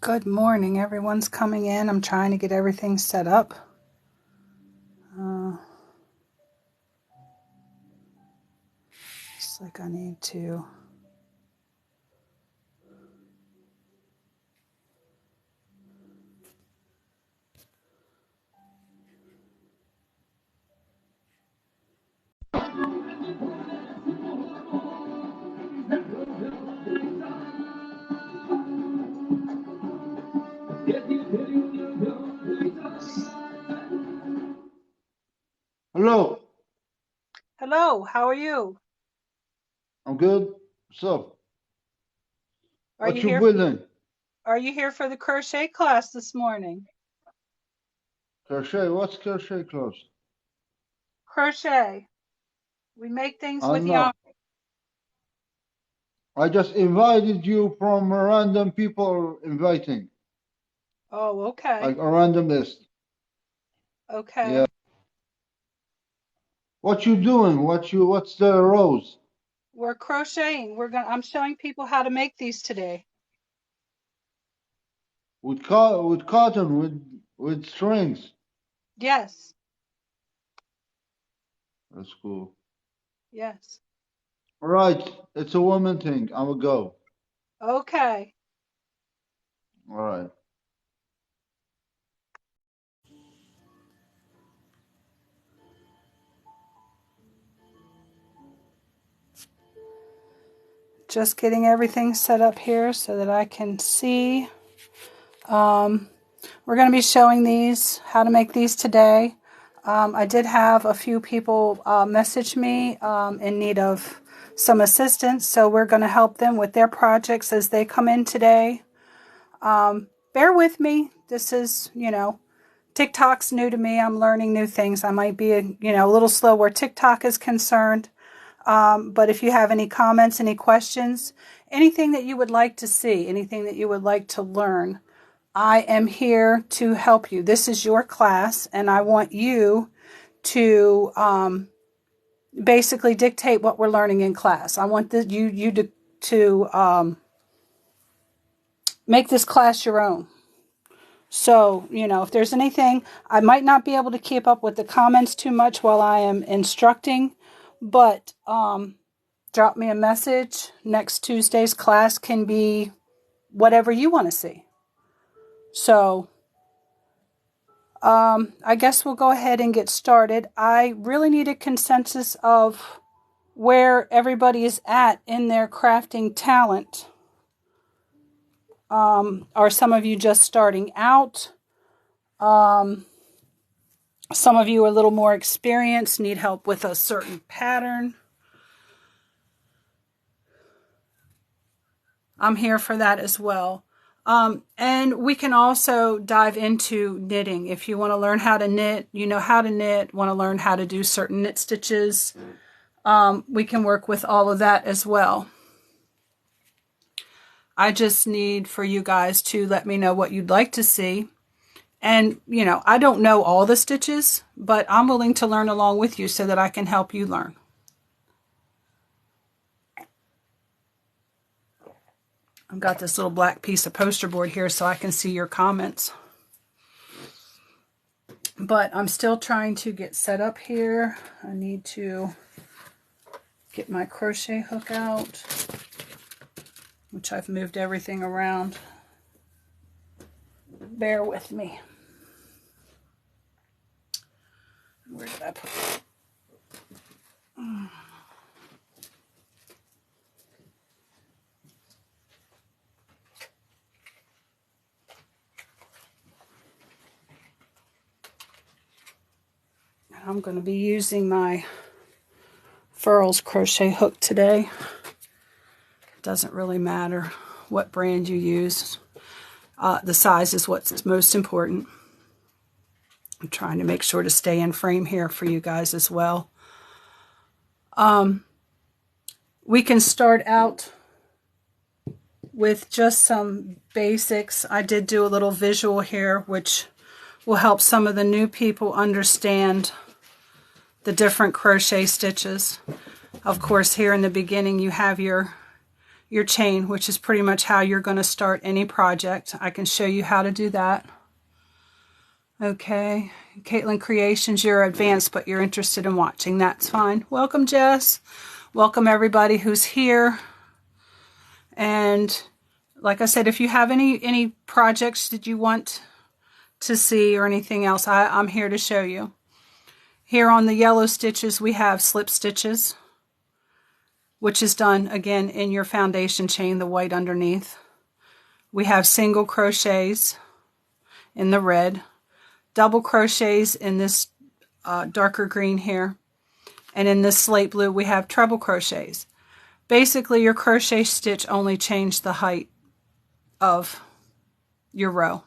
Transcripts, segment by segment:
Good morning. Everyone's coming in. I'm trying to get everything set up. Looks like I need to. Hello, Hello, how are you? I'm good. So, Are you what you here? building? Are you here for the crochet class this morning? Crochet? What's crochet clothes? Crochet. We make things I with don't yarn. know. I just invited you from random people inviting, Oh, okay. like a random list. Yeah. Okay. What you doing? What's the rows? We're crocheting. I'm showing people how to make these today. With cotton, with strings. Yes. That's cool. Yes. All right, it's a woman thing. I'm a go. Okay. All right. Just getting everything set up here so that I can see. We're going to be showing these, how to make these today. I did have a few people message me in need of some assistance, so we're going to help them with their projects as they come in today. Bear with me. This is, TikTok's new to me. I'm learning new things. I might be, a little slow where TikTok is concerned. But if you have any comments, any questions, anything that you would like to see, anything that you would like to learn, I am here to help you. This is your class, and I want you to basically dictate what we're learning in class. I want you to make this class your own. So, if there's anything, I might not be able to keep up with the comments too much while I am instructing, but drop me a message. Next Tuesday's class can be whatever you want to see. So, I guess we'll go ahead and get started. I really need a consensus of where everybody is at in their crafting talent. Are some of you just starting out? Some of you are a little more experienced, need help with a certain pattern. I'm here for that as well. And we can also dive into knitting. If you want to learn how to knit, you know how to knit, want to learn how to do certain knit stitches, we can work with all of that as well. I just need for you guys to let me know what you'd like to see. And, I don't know all the stitches, but I'm willing to learn along with you so that I can help you learn. I've got this little black piece of poster board here so I can see your comments. But I'm still trying to get set up here. I need to get my crochet hook out, which I've moved everything around. Bear with me. Where did I put it? I'm going to be using my Furls crochet hook today. Doesn't really matter what brand you use. The size is what's most important. I'm trying to make sure to stay in frame here for you guys as well. We can start out with just some basics. I did do a little visual here, which will help some of the new people understand the different crochet stitches. Of course, here in the beginning, you have your your chain, which is pretty much how you're going to start any project. I can show you how to do that. Okay, Caitlin Creations, you're advanced, but you're interested in watching. That's fine. Welcome, Jess. Welcome, everybody who's here. And like I said, if you have any projects that you want to see or anything else, I'm here to show you. Here on the yellow stitches, we have slip stitches, which is done, again, in your foundation chain, the white underneath. We have single crochets in the red, double crochets in this darker green here, and in this slate blue we have treble crochets. Basically, your crochet stitch only changed the height of your row.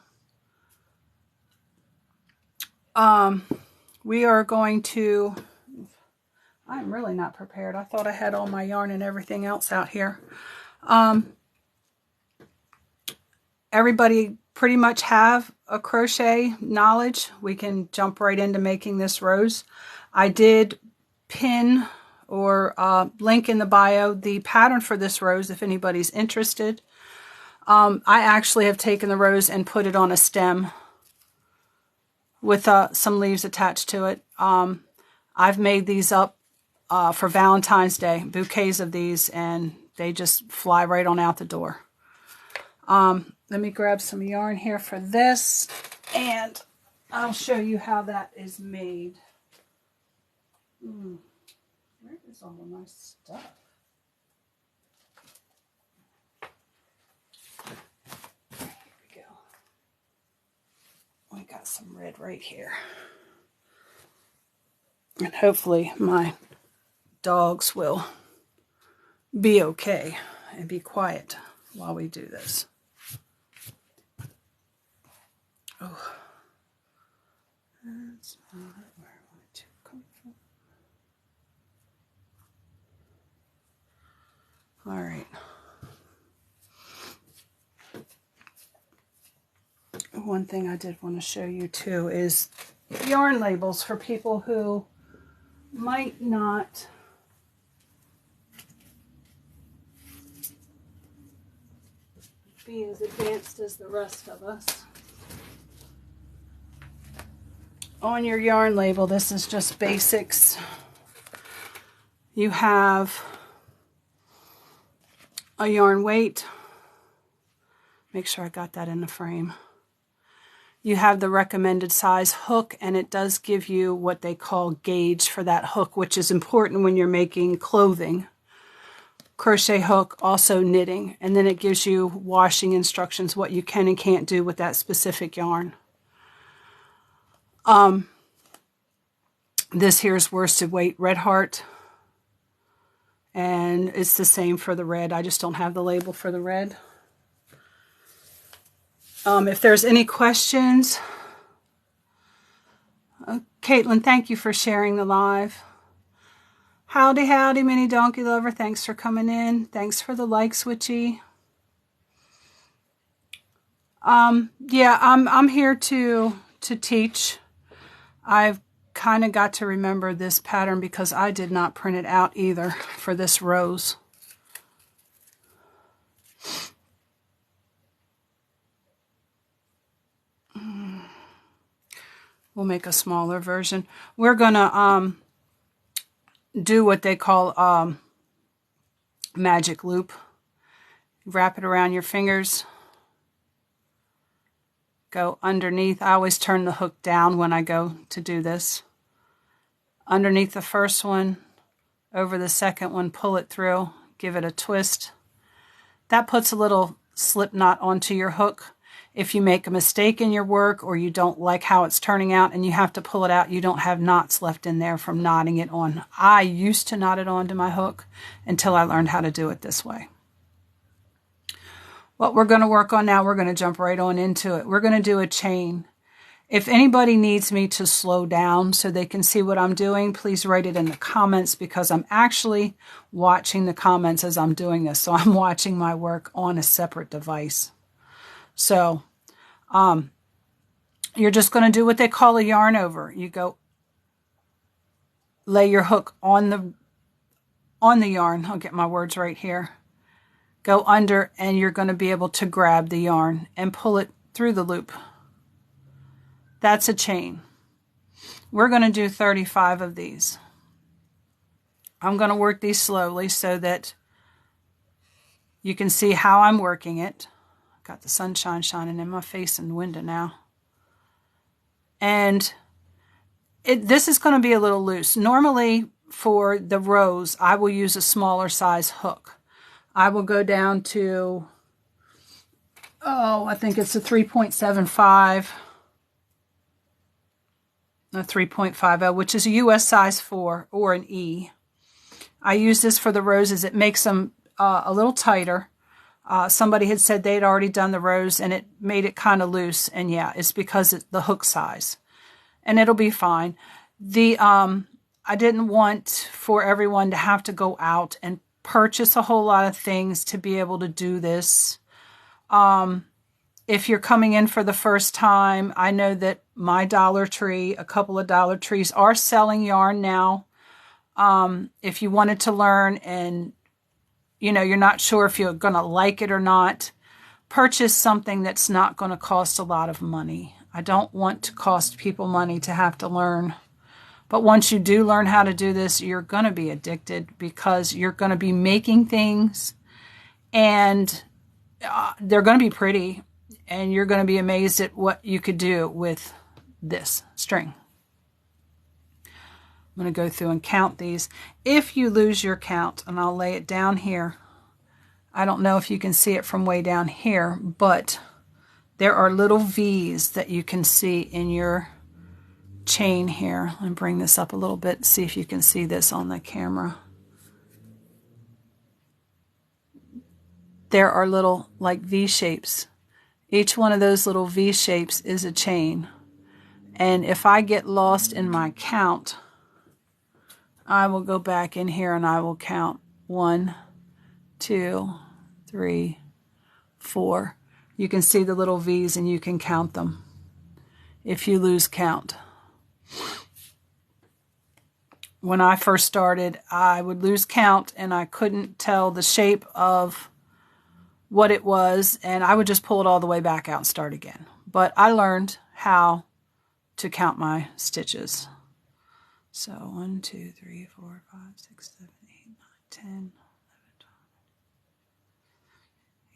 We are going to, I'm really not prepared. I thought I had all my yarn and everything else out here. Everybody pretty much have a crochet knowledge. We can jump right into making this rose. I did pin or link in the bio the pattern for this rose if anybody's interested. I actually have taken the rose and put it on a stem with some leaves attached to it. I've made these up for Valentine's Day, bouquets of these, and they just fly right on out the door. Let me grab some yarn here for this, and I'll show you how that is made. Where is all of my stuff? Here we go. We got some red right here. And hopefully my dogs will be okay and be quiet while we do this. Oh, that's not where I want to come from. All right. One thing I did want to show you too is yarn labels for people who might not be as advanced as the rest of us. On your yarn label, this is just basics. You have a yarn weight. Make sure I got that in the frame. You have the recommended size hook, and it does give you what they call gauge for that hook, which is important when you're making clothing. Crochet hook, also knitting, and then it gives you washing instructions, what you can and can't do with that specific yarn. This here's worsted weight red heart, and it's the same for the red. I just don't have the label for the red. If there's any questions, Caitlin, thank you for sharing the live. Howdy, howdy, Mini Donkey Lover. Thanks for coming in. Thanks for the like, Switchy. Yeah, I'm here to teach. I've kind of got to remember this pattern because I did not print it out either for this rose. We'll make a smaller version. We're gonna do what they call magic loop. Wrap it around your fingers. Go underneath. I always turn the hook down when I go to do this. Underneath the first one, over the second one, pull it through, give it a twist. That puts a little slip knot onto your hook. If you make a mistake in your work or you don't like how it's turning out and you have to pull it out, you don't have knots left in there from knotting it on. I used to knot it onto my hook until I learned how to do it this way. What we're going to work on now, we're going to jump right on into it. We're going to do a chain. If anybody needs me to slow down so they can see what I'm doing, please write it in the comments because I'm actually watching the comments as I'm doing this. So I'm watching my work on a separate device. So you're just going to do what they call a yarn over. You go lay your hook on the yarn. I'll get my words right here. go under, and you're going to be able to grab the yarn and pull it through the loop. That's a chain. We're going to do 35 of these. I'm going to work these slowly so that you can see how I'm working it. Got the sunshine shining in my face and window now. And this is going to be a little loose. Normally for the rows, I will use a smaller size hook. I will go down to, I think it's a 3.75, a 3.50, which is a US size 4 or an E. I use this for the roses. It makes them a little tighter. Somebody had said they'd already done the rose and it made it kind of loose. And yeah, it's because it's the hook size. And it'll be fine. I didn't want for everyone to have to go out and purchase a whole lot of things to be able to do this. If you're coming in for the first time, I know that my Dollar Tree, a couple of Dollar Trees are selling yarn now. If you wanted to learn and, you're not sure if you're going to like it or not, purchase something that's not going to cost a lot of money. I don't want to cost people money to have to learn. But once you do learn how to do this, you're going to be addicted because you're going to be making things and they're going to be pretty and you're going to be amazed at what you could do with this string. I'm going to go through and count these. If you lose your count, and I'll lay it down here, I don't know if you can see it from way down here, but there are little V's that you can see in your chain here. Let me bring this up a little bit, see if you can see this on the camera. There are little like V shapes. Each one of those little V shapes is a chain. And if I get lost in my count, I will go back in here and I will count 1, 2, 3, 4. You can see the little V's and you can count them if you lose count. When I first started, I would lose count and I couldn't tell the shape of what it was, and I would just pull it all the way back out and start again. But I learned how to count my stitches. So 1, 2, 3, 4, 5, 6, 7, 8, 9, 10, 11, 12,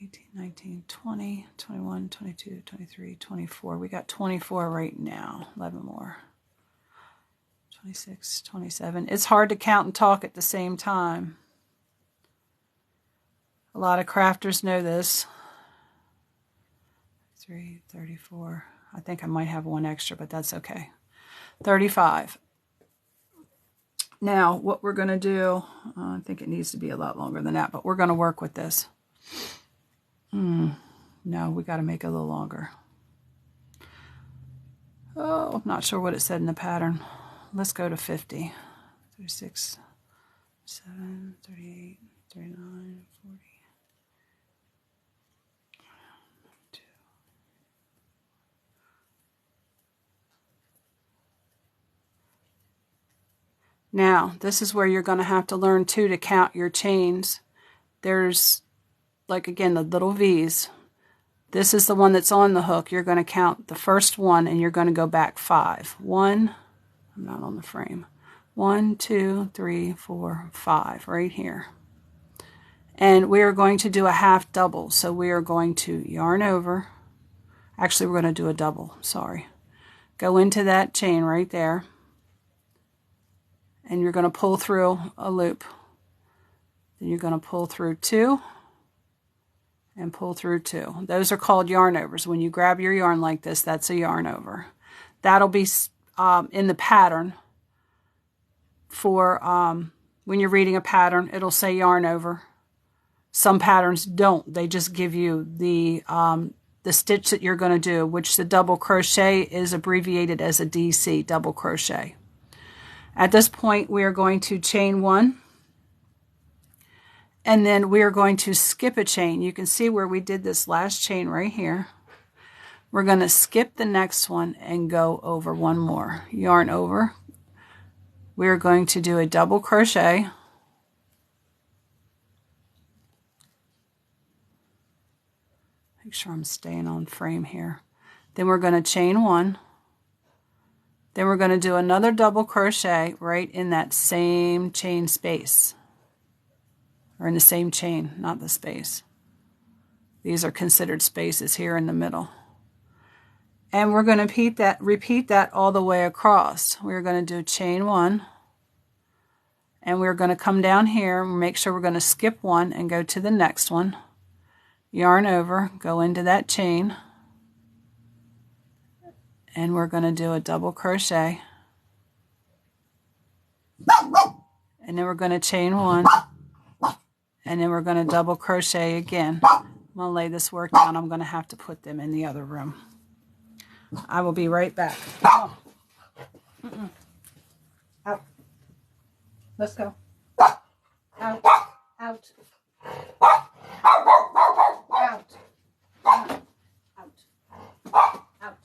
18, 19, 20, 21, 22, 23, 24. We got 24 right now. 11 more. 26, 27. It's hard to count and talk at the same time. A lot of crafters know this. 3, 34. I think I might have one extra, but that's okay. 35. Now, what we're going to do, I think it needs to be a lot longer than that, but we're going to work with this. No, we got to make it a little longer. Oh, I'm not sure what it said in the pattern. Let's go to 50. 36, 7, 38, 39, 40. Now, this is where you're going to have to learn, too, to count your chains. There's, like, again, the little V's. This is the one that's on the hook. You're going to count the first one, and you're going to go back 5. 1, I'm not on the frame. 1, 2, 3, 4, 5, right here. And we are going to do a half double. So we are going to yarn over. Actually, we're going to do a double, sorry. Go into that chain right there. And you're going to pull through a loop. Then you're going to pull through 2 and pull through 2. Those are called yarn overs. When you grab your yarn like this, that's a yarn over. That'll be in the pattern for when you're reading a pattern, it'll say yarn over. Some patterns don't. They just give you the stitch that you're going to do, which the double crochet is abbreviated as a DC, double crochet. At this point, we are going to chain 1, and then we are going to skip a chain. You can see where we did this last chain right here. We're going to skip the next one and go over one more. Yarn over. We're going to do a double crochet. Make sure I'm staying on frame here. Then we're going to chain one. Then we're going to do another double crochet right in that same chain space. Or in the same chain, not the space. These are considered spaces here in the middle. And we're going to repeat that all the way across. We're going to do chain one. And we're going to come down here and make sure we're going to skip one and go to the next one. Yarn over, go into that chain. And we're going to do a double crochet. And then we're going to chain one. And then we're going to double crochet again. I'm going to lay this work down. I'm going to have to put them in the other room. I will be right back. Oh. Out. Let's go. Out. Out. Out. Out. Out. Out. Out. Out. Out.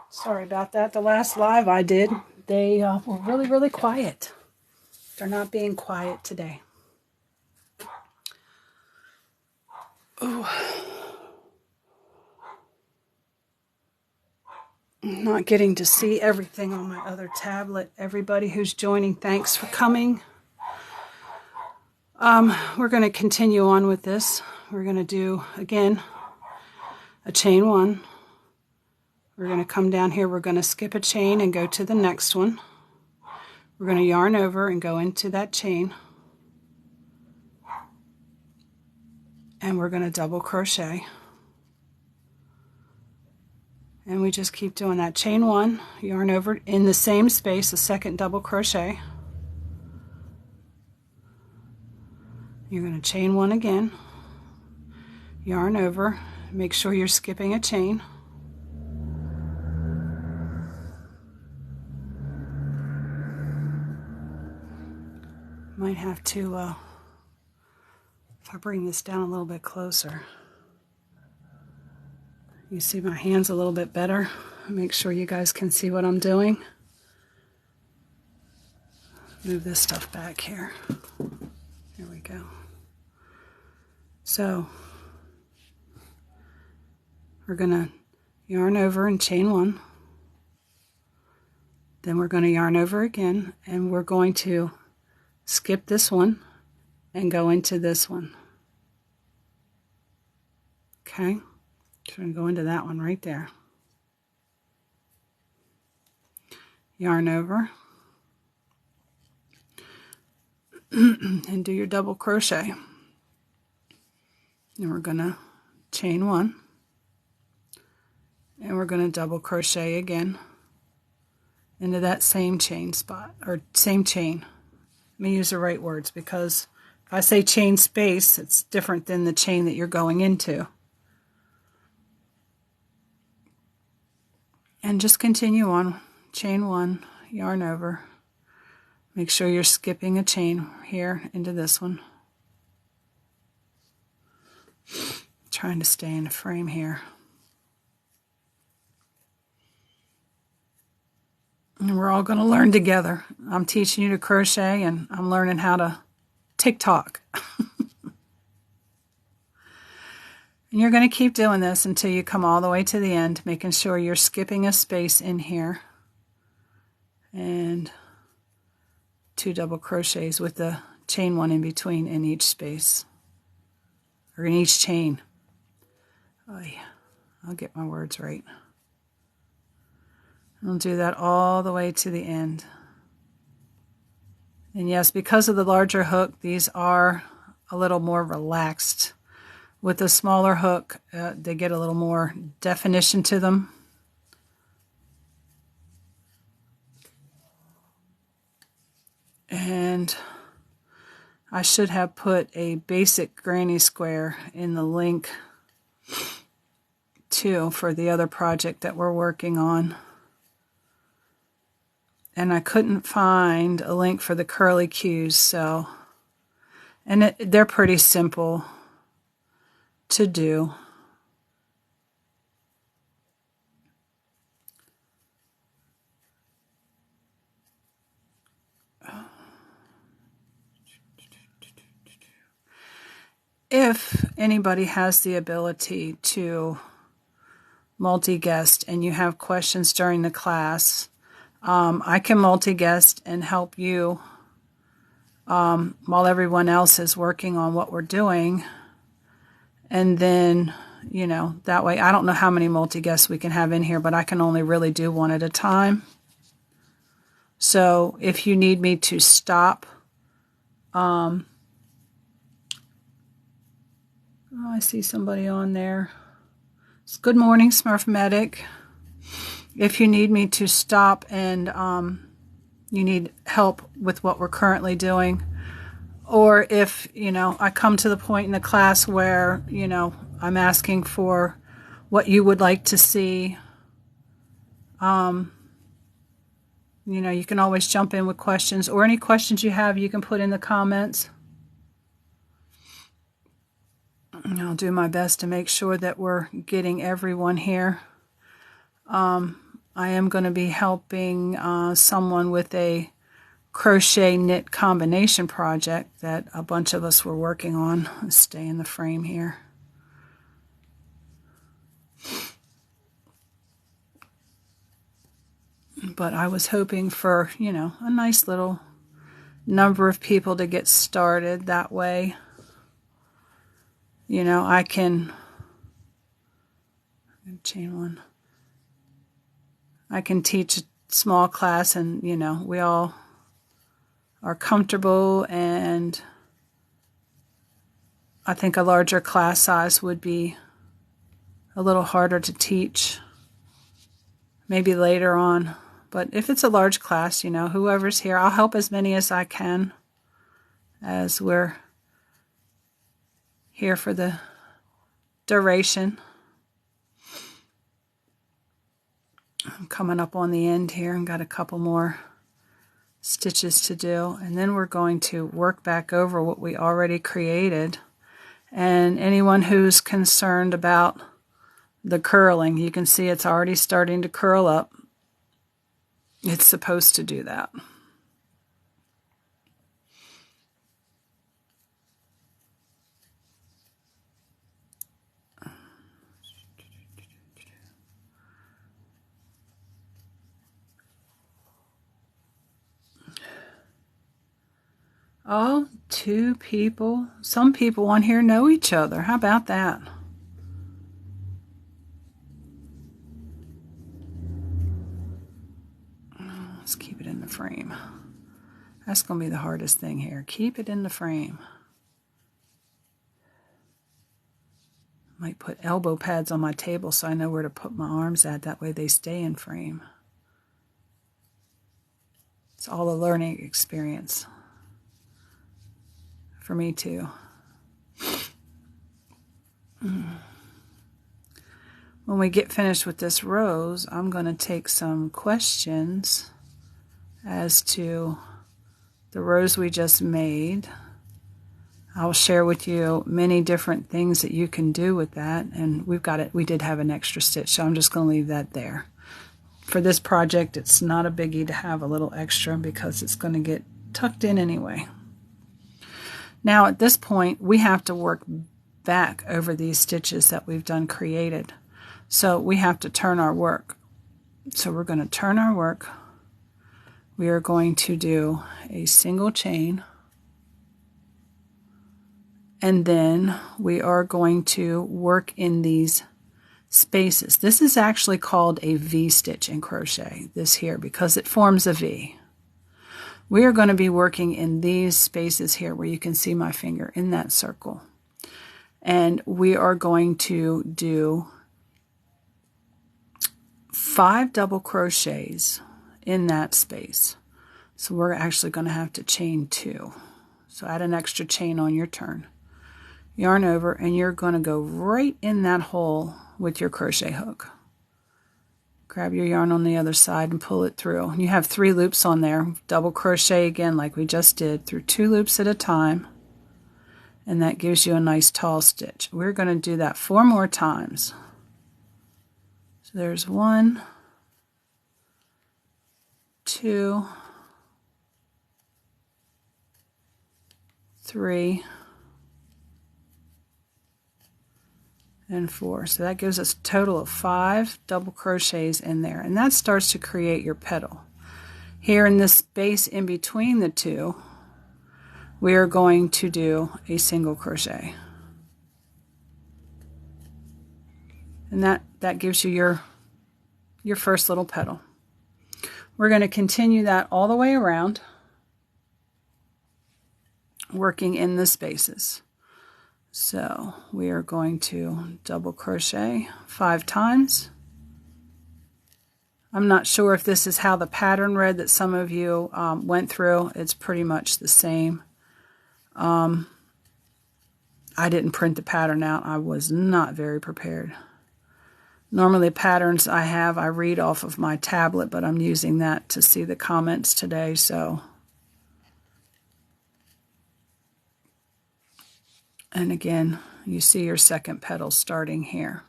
Sorry about that. The last live I did, they were really, really quiet. They're not being quiet today. Oh. I'm not getting to see everything on my other tablet. Everybody who's joining, thanks for coming. We're going to continue on with this. We're going to do, again, a chain one. We're going to come down here. We're going to skip a chain and go to the next one. We're going to yarn over and go into that chain. And we're going to double crochet. And we just keep doing that. Chain one, yarn over in the same space, a second double crochet. You're going to chain one again, yarn over, make sure you're skipping a chain. Might have to, if I bring this down a little bit closer, you see my hands a little bit better. Make sure you guys can see what I'm doing. Move this stuff back here. There we go. So we're going to yarn over and chain one. Then we're going to yarn over again, and we're going to skip this one and go into this one. Okay, so we're going to go into that one right there. Yarn over and do your double crochet. And we're going to chain one, and we're going to double crochet again into that same chain spot, or same chain. Let me use the right words, because if I say chain space, it's different than the chain that you're going into. And just continue on. Chain one, yarn over. Make sure you're skipping a chain here into this one. Trying to stay in the frame here. And we're all going to learn together. I'm teaching you to crochet, and I'm learning how to TikTok. And you're going to keep doing this until you come all the way to the end, making sure you're skipping a space in here. And 2 double crochets with the chain one in between in each space. Or in each chain. I'll get my words right. I'll do that all the way to the end. And yes, because of the larger hook, these are a little more relaxed. With the smaller hook, they get a little more definition to them. And I should have put a basic granny square in the link too for the other project that we're working on. And I couldn't find a link for the curly cues, so, and they're pretty simple. to do. If anybody has the ability to multi-guest and you have questions during the class, I can multi-guest and help you while everyone else is working on what we're doing. And then, you know, that way, I don't know how many multi-guests we can have in here, but I can only really do one at a time. So if you need me to stop, oh, I see somebody on there. It's good morning, Smurf Medic. If you need me to stop and you need help with what we're currently doing, or if, you know, I come to the point in the class where, you know, I'm asking for what you would like to see, you know, you can always jump in with questions, or any questions you have you can put in the comments. And I'll do my best to make sure that we're getting everyone here. I am going to be helping someone with a crochet knit combination project that a bunch of us were working on. Let's stay in the frame here. But I was hoping for, you know, a nice little number of people to get started. That way, you know, I can chain one. I can teach a small class and, you know, we all are comfortable, and I think a larger class size would be a little harder to teach maybe later on. But if it's a large class, you know, whoever's here, I'll help as many as I can as we're here for the duration. I'm coming up on the end here and got a couple more stitches to do, and then we're going to work back over what we already created. And anyone who's concerned about the curling, you can see it's already starting to curl up. It's supposed to do that. Oh, two people. Some people on here know each other. How about that? Let's keep it in the frame. That's going to be the hardest thing here. Keep it in the frame. Might put elbow pads on my table so I know where to put my arms at. That way they stay in frame. It's all a learning experience for me too. When we get finished with this rose, I'm going to take some questions as to the rose we just made. I'll share with you many different things that you can do with that, and we did have an extra stitch, so I'm just going to leave that there. For this project, it's not a biggie to have a little extra because it's going to get tucked in anyway. Now at this point, we have to work back over these stitches that we've done created. So we have to turn our work. So we're going to turn our work. We are going to do a single chain, and then we are going to work in these spaces. This is actually called a V-stitch in crochet, this here, because it forms a V. We are going to be working in these spaces here where you can see my finger in that circle. And we are going to do 5 double crochets in that space. So we're actually going to have to chain 2. So add an extra chain on your turn. Yarn over, and you're going to go right in that hole with your crochet hook. Grab your yarn on the other side and pull it through. You have 3 loops on there. Double crochet again like we just did, through 2 loops at a time. And that gives you a nice tall stitch. We're going to do that 4 more times. So there's 1, 2, 3, and 4. So that gives us a total of 5 double crochets in there. And that starts to create your petal. Here in this space in between the two, we are going to do a single crochet. And that gives you your first little petal. We're going to continue that all the way around, working in the spaces. So we are going to double crochet 5 times. I'm not sure if this is how the pattern read that some of you went through. It's pretty much the same. I didn't print the pattern out. I was not very prepared. Normally patterns I read off of my tablet, but I'm using that to see the comments today. So, and again, you see your second petal starting here.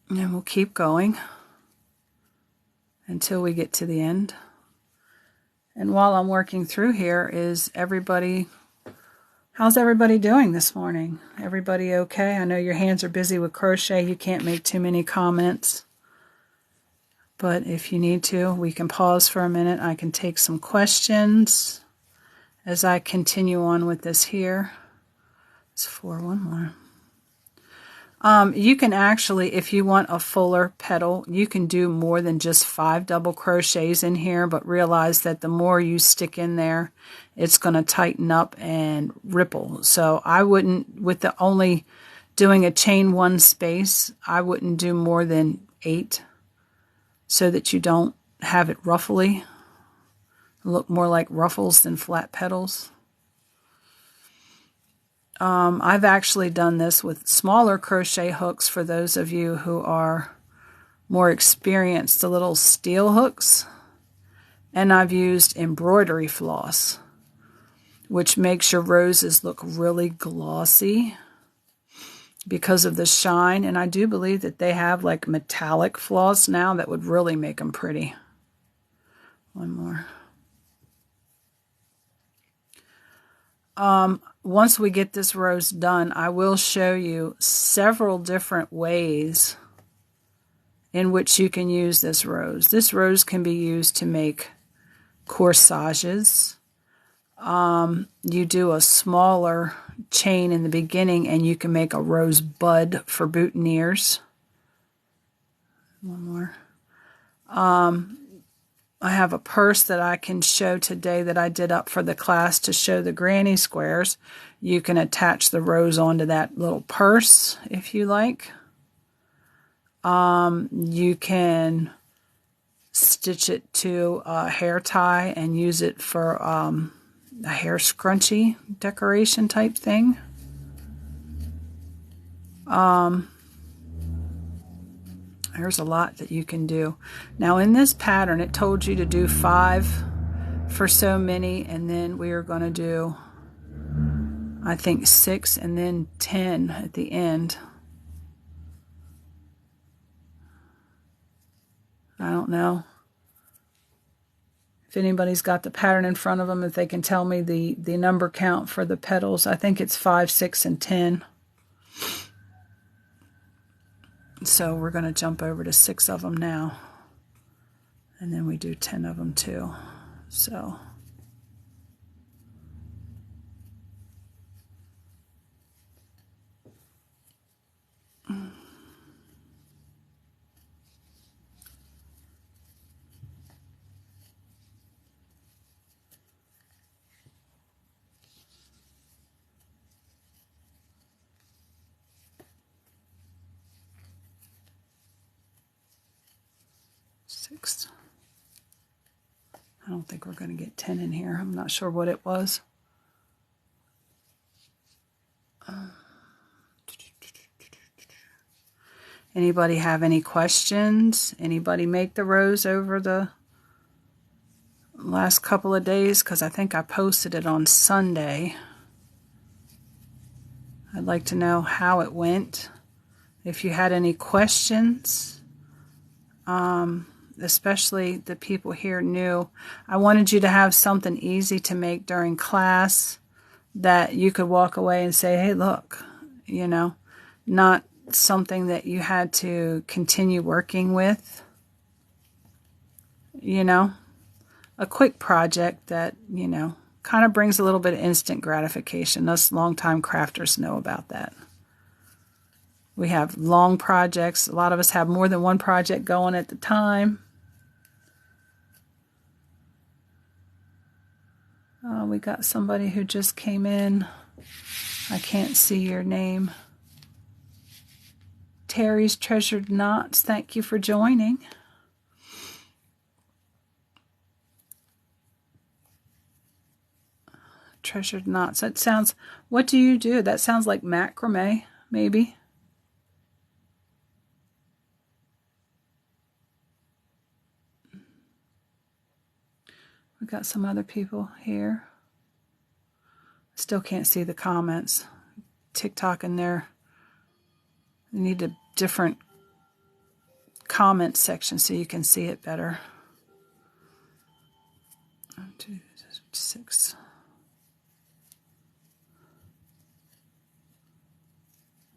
And we'll keep going until we get to the end. And while I'm working through here, how's everybody doing this morning? Everybody okay? I know your hands are busy with crochet. You can't make too many comments. But if you need to, we can pause for a minute. I can take some questions as I continue on with this here. It's 4, 1 more. You can actually, if you want a fuller petal, you can do more than just 5 double crochets in here, but realize that the more you stick in there, it's going to tighten up and ripple. So I wouldn't, with the only doing a chain 1 space, I wouldn't do more than 8 so that you don't have it ruffly, look more like ruffles than flat petals. I've actually done this with smaller crochet hooks for those of you who are more experienced, the little steel hooks. And I've used embroidery floss, which makes your roses look really glossy because of the shine. And I do believe that they have like metallic floss now that would really make them pretty. 1 more. Once we get this rose done, I will show you several different ways in which you can use this rose. This rose can be used to make corsages. You do a smaller chain in the beginning and you can make a rose bud for boutonnieres. 1 more. I have a purse that I can show today that I did up for the class to show the granny squares. You can attach the rose onto that little purse if you like. You can stitch it to a hair tie and use it for a hair scrunchie decoration type thing. There's a lot that you can do. Now in this pattern, it told you to do 5 for so many, and then we are going to do, I think, 6 and then 10 at the end. I don't know if anybody's got the pattern in front of them, if they can tell me the number count for the petals. I think it's 5, 6, and 10. So we're going to jump over to 6 of them now. And then we do 10 of them too. So six. I don't think we're going to get 10 in here. I'm not sure what it was. Anybody have any questions? Anybody make the rose over last couple of days because I think I posted it on Sunday. I'd like to know how it went. If you had any questions, especially the people here new, I wanted you to have something easy to make during class that you could walk away and say, hey, look, you know, not something that you had to continue working with, you know, a quick project that, you know, kind of brings a little bit of instant gratification. Us longtime crafters know about that. We have long projects. A lot of us have more than one project going at the time. We got somebody who just came in. I can't see your name. Terry's Treasured Knots, thank you for joining. Treasured Knots, that sounds, what do you do? That sounds like macrame, maybe. We got some other people here. Still can't see the comments. TikTok in there. You need a different comment section so you can see it better. 1, 2, 6.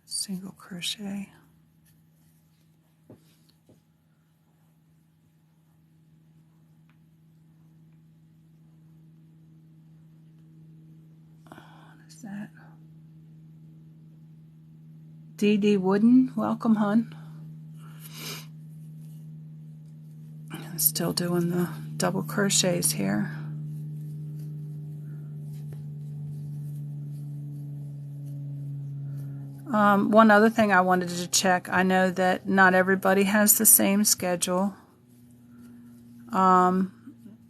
Single crochet. That DD Wooden, welcome, hun. Still doing the double crochets here. One other thing I wanted to check, I know that not everybody has the same schedule. I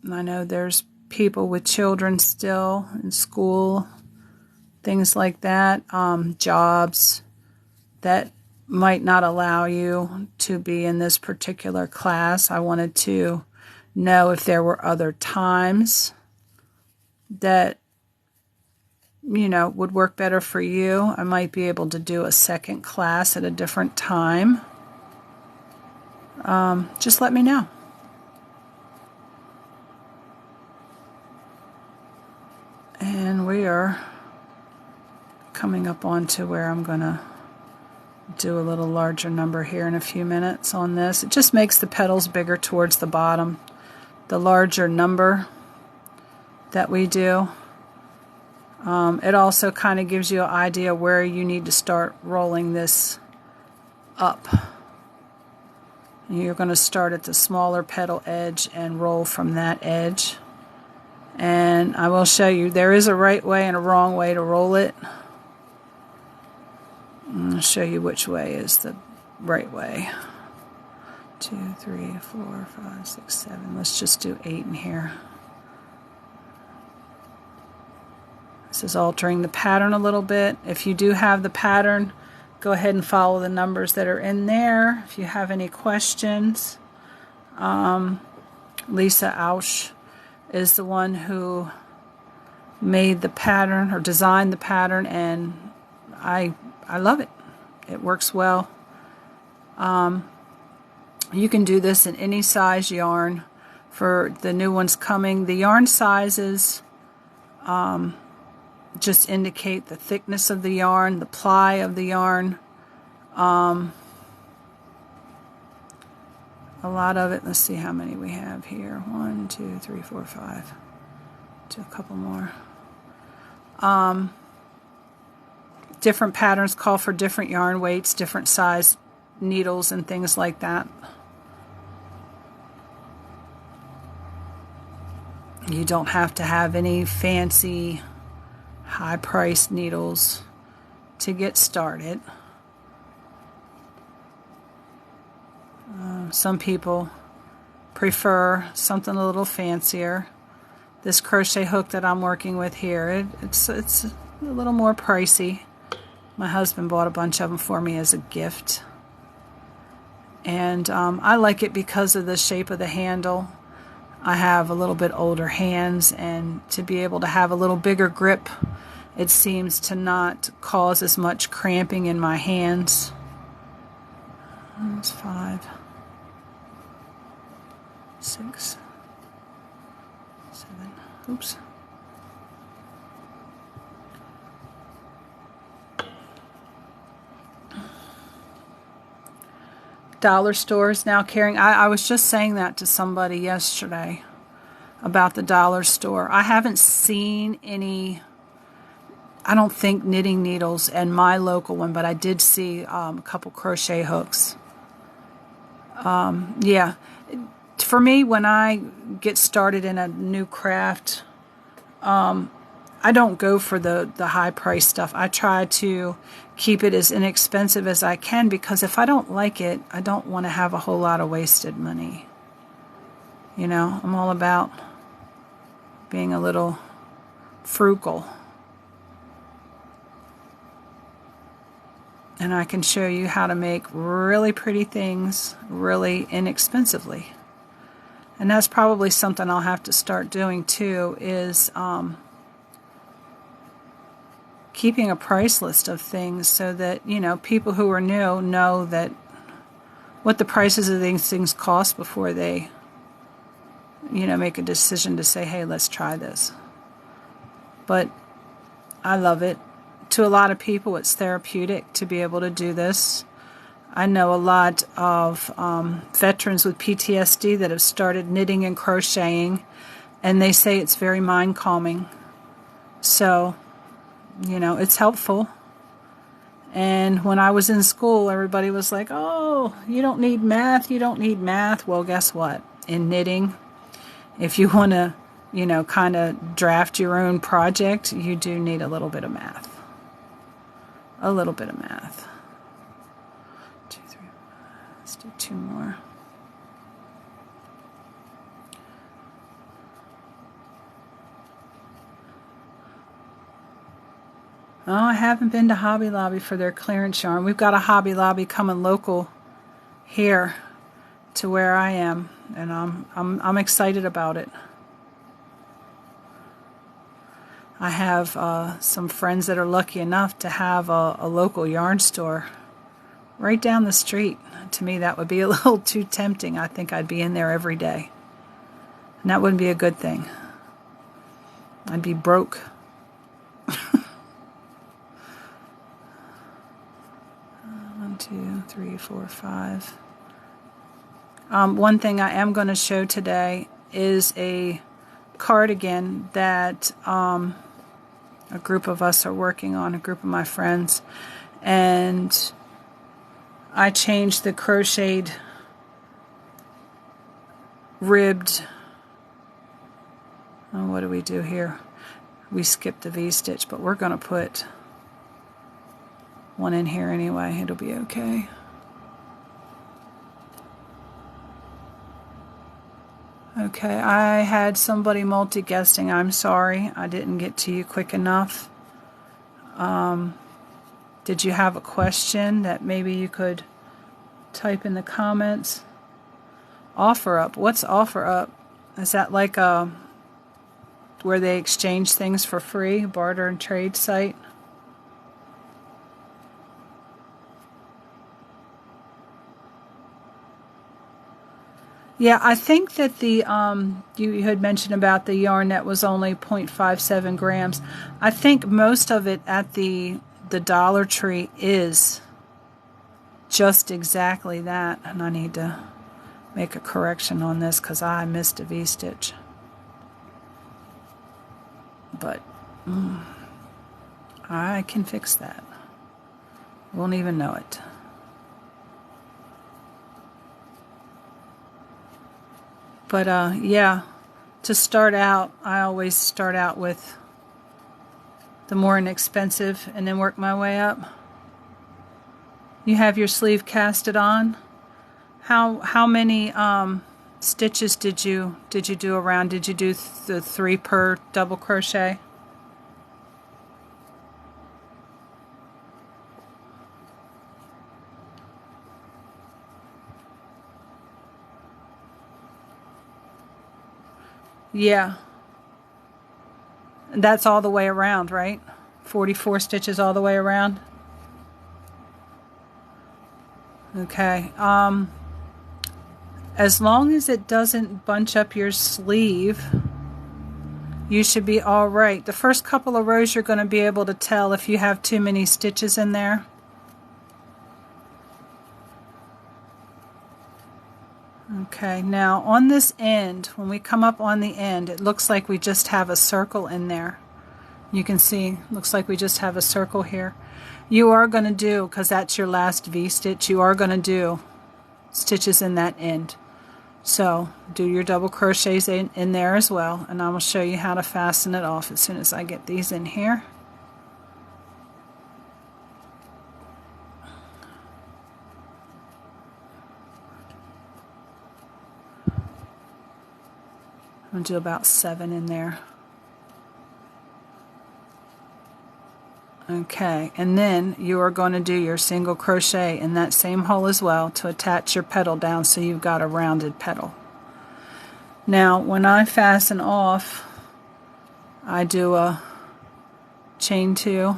know there's people with children still in school, things like that, jobs that might not allow you to be in this particular class. I wanted to know if there were other times that, you know, would work better for you. I might be able to do a second class at a different time. Just let me know. And we are coming up onto where I'm going to do a little larger number here in a few minutes on this. It just makes the petals bigger towards the bottom. The larger number that we do. It also kind of gives you an idea where you need to start rolling this up. You're going to start at the smaller petal edge and roll from that edge. And I will show you, there is a right way and a wrong way to roll it. I'll show you which way is the right way. 2, 3, 4, 5, 6, 7. Let's just do 8 in here. This is altering the pattern a little bit. If you do have the pattern, go ahead and follow the numbers that are in there. If you have any questions, Lisa Ausch is the one who made the pattern or designed the pattern, and I love it. It works well. You can do this in any size yarn. For the new ones coming, the yarn sizes just indicate the thickness of the yarn, the ply of the yarn. A lot of it, let's see how many we have here. 1, 2, 3, 4, 5. Do a couple more. Different patterns call for different yarn weights, different size needles and things like that. You don't have to have any fancy high-priced needles to get started. Some people prefer something a little fancier. This crochet hook that I'm working with here, it's a little more pricey. My husband bought a bunch of them for me as a gift. And I like it because of the shape of the handle. I have a little bit older hands, and to be able to have a little bigger grip, it seems to not cause as much cramping in my hands. That's 5, 6, 7, oops. Dollar stores now carrying, I was just saying that to somebody yesterday about the dollar store. I haven't seen any, I don't think, knitting needles in my local one, but I did see a couple crochet hooks. Yeah, for me, when I get started in a new craft, I don't go for the high price stuff. I try to keep it as inexpensive as I can, because if I don't like it, I don't want to have a whole lot of wasted money. You know, I'm all about being a little frugal. And I can show you how to make really pretty things really inexpensively. And that's probably something I'll have to start doing too, is keeping a price list of things, so that, you know, people who are new know that what the prices of these things cost before they, you know, make a decision to say, hey, let's try this. But I love it. To a lot of people, it's therapeutic to be able to do this. I know a lot of veterans with PTSD that have started knitting and crocheting, and they say it's very mind calming. So, you know, it's helpful. And when I was in school, everybody was like, oh, you don't need math, you don't need math. Well, guess what? In knitting, if you want to, you know, kind of draft your own project, you do need a little bit of math. A little bit of math. 2, 3, let's do 2 more. Oh, I haven't been to Hobby Lobby for their clearance yarn. We've got a Hobby Lobby coming local here to where I am, and I'm excited about it. I have some friends that are lucky enough to have a local yarn store right down the street. To me, that would be a little too tempting. I think I'd be in there every day, and that wouldn't be a good thing. I'd be broke. 1, 2, 3, 4, 5. One thing I am going to show today is a cardigan that a group of us are working on, a group of my friends, and I changed the crocheted ribbed, oh, what do we do here? We skipped the V-stitch, but we're going to put one in here anyway. It'll be okay. Okay, I had somebody multi-guesting. I'm sorry, I didn't get to you quick enough. Did you have a question that maybe you could type in the comments? Offer up. What's offer up? Is that like where they exchange things for free, barter and trade site? Yeah, I think that the you had mentioned about the yarn that was only 0.57 grams. I think most of it at the Dollar Tree is just exactly that, and I need to make a correction on this because I missed a V-stitch. But I can fix that. Won't even know it. But yeah, to start out, I always start out with the more inexpensive and then work my way up. You have your sleeve casted on. How many stitches did you do around? Did you do the 3 per double crochet? Yeah. That's all the way around, right? 44 stitches all the way around. Okay. As long as it doesn't bunch up your sleeve, you should be all right. The first couple of rows you're going to be able to tell if you have too many stitches in there. Okay, now on this end, when we come up on the end, it looks like we just have a circle in there. You can see, looks like we just have a circle here. You are going to do, because that's your last V-stitch, you are going to do stitches in that end. So do your double crochets in there as well, and I will show you how to fasten it off as soon as I get these in here. I'm going to do about 7 in there. Okay, and then you are going to do your single crochet in that same hole as well to attach your petal down so you've got a rounded petal. Now when I fasten off, I do a chain 2,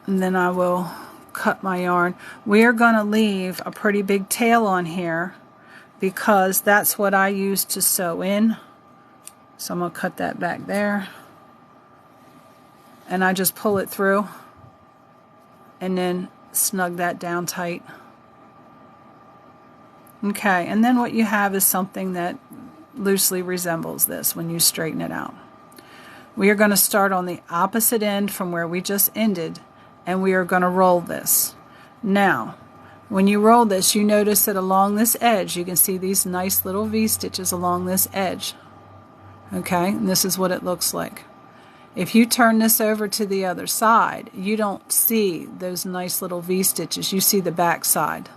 and then I will cut my yarn. We are going to leave a pretty big tail on here because that's what I use to sew in. So I'm going to cut that back there. And I just pull it through and then snug that down tight. Okay, and then what you have is something that loosely resembles this when you straighten it out. We are going to start on the opposite end from where we just ended, and we are going to roll this. Now, when you roll this, you notice that along this edge, you can see these nice little V-stitches along this edge. Okay, and this is what it looks like. If you turn this over to the other side, you don't see those nice little V-stitches. You see the back side.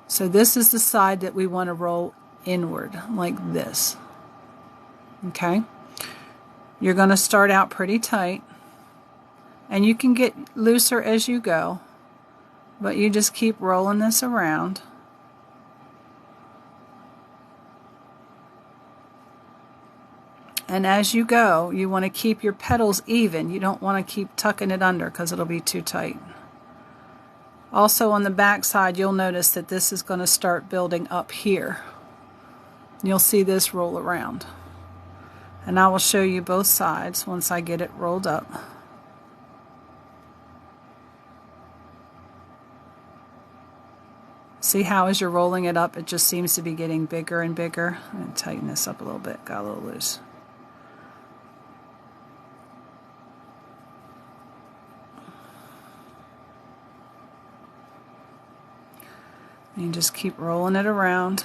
So this is the side that we want to roll inward, like this. Okay? You're going to start out pretty tight, and you can get looser as you go, but you just keep rolling this around. And as you go, you want to keep your petals even. You don't want to keep tucking it under because it'll be too tight. Also on the back side, you'll notice that this is going to start building up here. You'll see this roll around. And I will show you both sides once I get it rolled up. See how as you're rolling it up, it just seems to be getting bigger and bigger. I'm going to tighten this up a little bit, got a little loose. And you just keep rolling it around.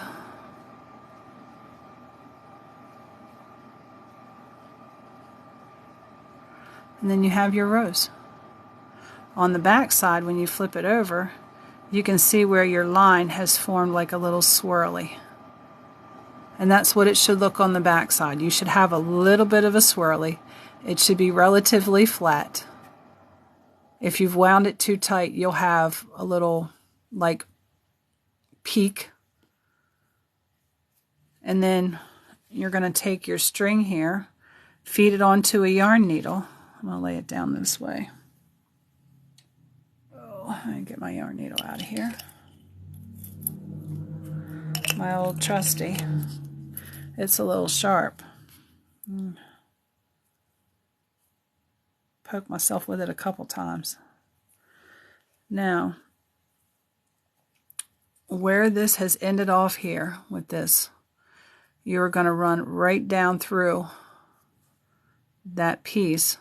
And then you have your rows. On the back side, when you flip it over, you can see where your line has formed like a little swirly. And that's what it should look on the back side. You should have a little bit of a swirly. It should be relatively flat. If you've wound it too tight, you'll have a little like peak. And then you're going to take your string here, feed it onto a yarn needle. I'm going to lay it down this way. Oh, I get my yarn needle out of here. My old trusty. It's a little sharp. Poke myself with it a couple times. Now, where this has ended off here with this, you're going to run right down through that piece.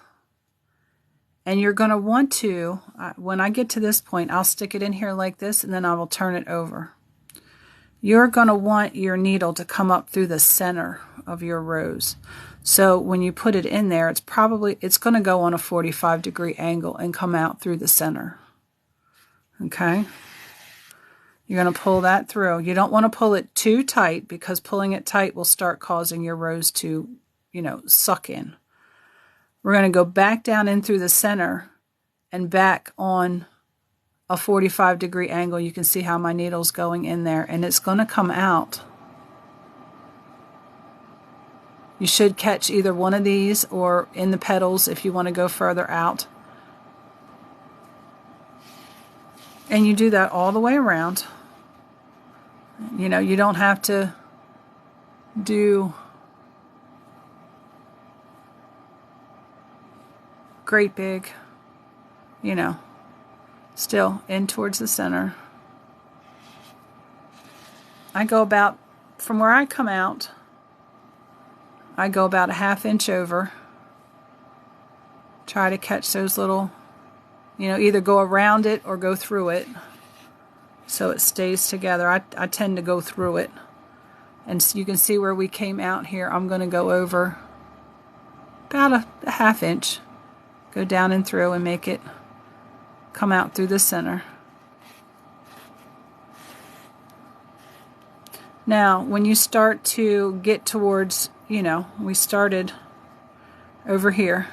And you're going to want to, when I get to this point, I'll stick it in here like this, and then I will turn it over. You're going to want your needle to come up through the center of your rows. So when you put it in there, it's going to go on a 45-degree angle and come out through the center. Okay? You're going to pull that through. You don't want to pull it too tight because pulling it tight will start causing your rows to, suck in. We're going to go back down in through the center and back on a 45-degree angle. You can see how my needle's going in there, and it's going to come out You should catch either one of these or in the petals if you want to go further out. And you do that all the way around. You know, you don't have to do great big, you know, still in towards the center. I go about, from where I come out, I go about a 1/2 inch over. Try to catch those little, you know, either go around it or go through it so it stays together. I tend to go through it. And so you can see where we came out here. I'm going to go over about a 1/2 inch. Go down and through and make it come out through the center. Now, when you start to get towards, you know, we started over here.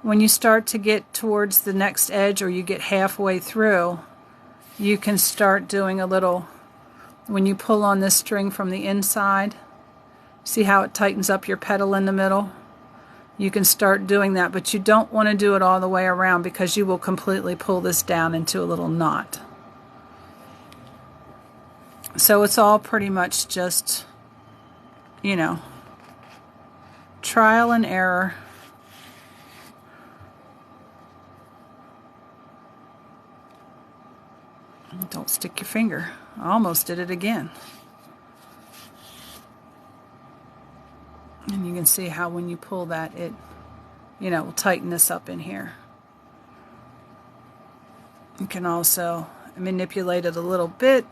When you start to get towards the next edge or you get halfway through, you can start doing a little, when you pull on this string from the inside, see how it tightens up your petal in the middle? You can start doing that, but you don't want to do it all the way around because you will completely pull this down into a little knot. So it's all pretty much just, you know, trial and error. Don't stick your finger. I almost did it again. And you can see how when you pull that, it, you know, will tighten this up in here. You can also manipulate it a little bit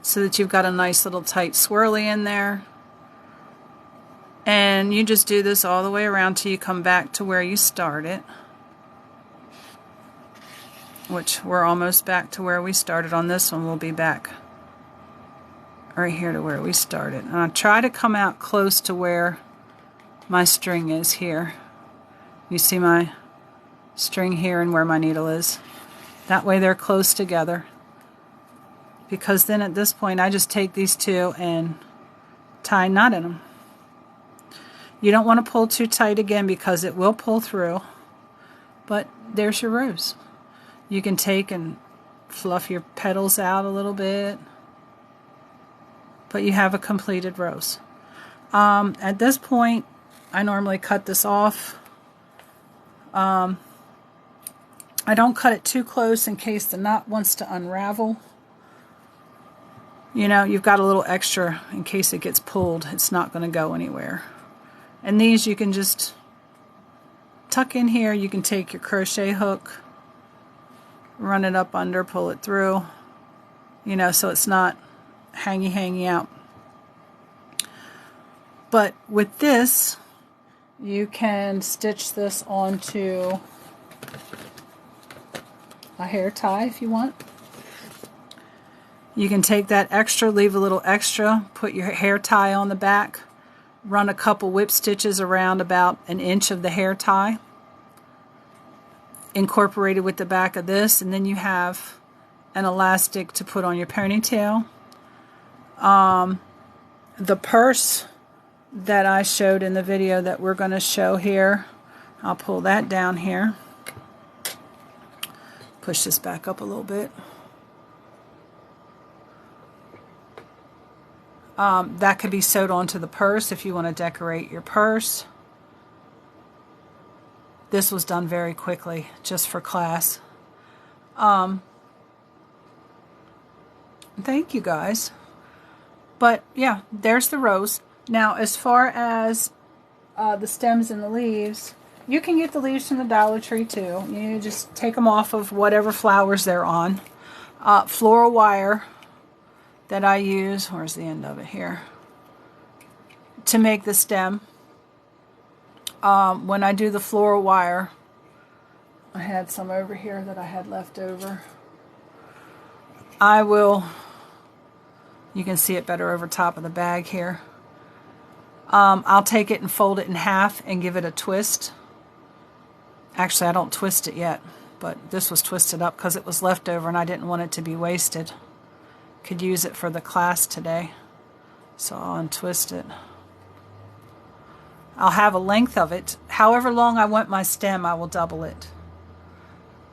so that you've got a nice little tight swirly in there. And you just do this all the way around till you come back to where you started. Which we're almost back to where we started on this one. We'll be back right here to where we started. And I try to come out close to where my string is here. You see my string here and where my needle is. That way they're close together. Because then at this point I just take these two and tie a knot in them. You don't want to pull too tight again because it will pull through. But there's your rose. You can take and fluff your petals out a little bit. But you have a completed rose. At this point, I normally cut this off. I don't cut it too close in case the knot wants to unravel. You know, you've got a little extra in case it gets pulled. It's not going to go anywhere. And these you can just tuck in here. You can take your crochet hook, run it up under, pull it through, you know, so it's not hanging out. But with this, you can stitch this onto a hair tie if you want. You can take that extra, leave a little extra, put your hair tie on the back, run a couple whip stitches around about 1 inch of the hair tie, incorporated with the back of this, and then you have an elastic to put on your ponytail. The purse that I showed in the video that we're going to show here, I'll pull that down here. Push this back up a little bit. That could be sewed onto the purse if you want to decorate your purse. This was done very quickly, just for class. Thank you guys. But yeah, there's the rose. Now as far as the stems and the leaves, you can get the leaves from the Dollar Tree too. You just take them off of whatever flowers they're on. Floral wire that I use, where's the end of it here, to make the stem. When I do the floral wire, I had some over here that I had left over. I will, you can see it better over top of the bag here. I'll take it and fold it in half and give it a twist. Actually, I don't twist it yet, but this was twisted up because it was left over and I didn't want it to be wasted. Could use it for the class today, so I'll untwist it. I'll have a length of it. However long I want my stem, I will double it.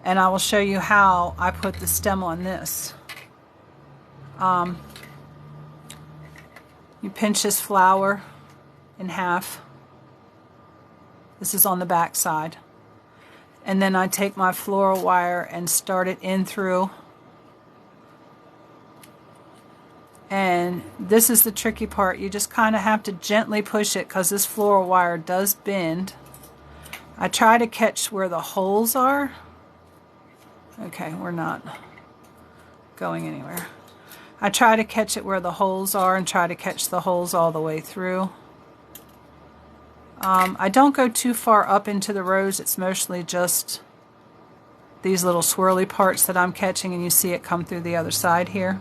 And I will show you how I put the stem on this. You pinch this flower in half. This is on the back side. And then I take my floral wire and start it in through. And this is the tricky part. You just kind of have to gently push it because this floral wire does bend. I try to catch where the holes are. Okay, we're not going anywhere. I try to catch it where the holes are and try to catch the holes all the way through. I don't go too far up into the rose. It's mostly just these little swirly parts that I'm catching, and you see it come through the other side here.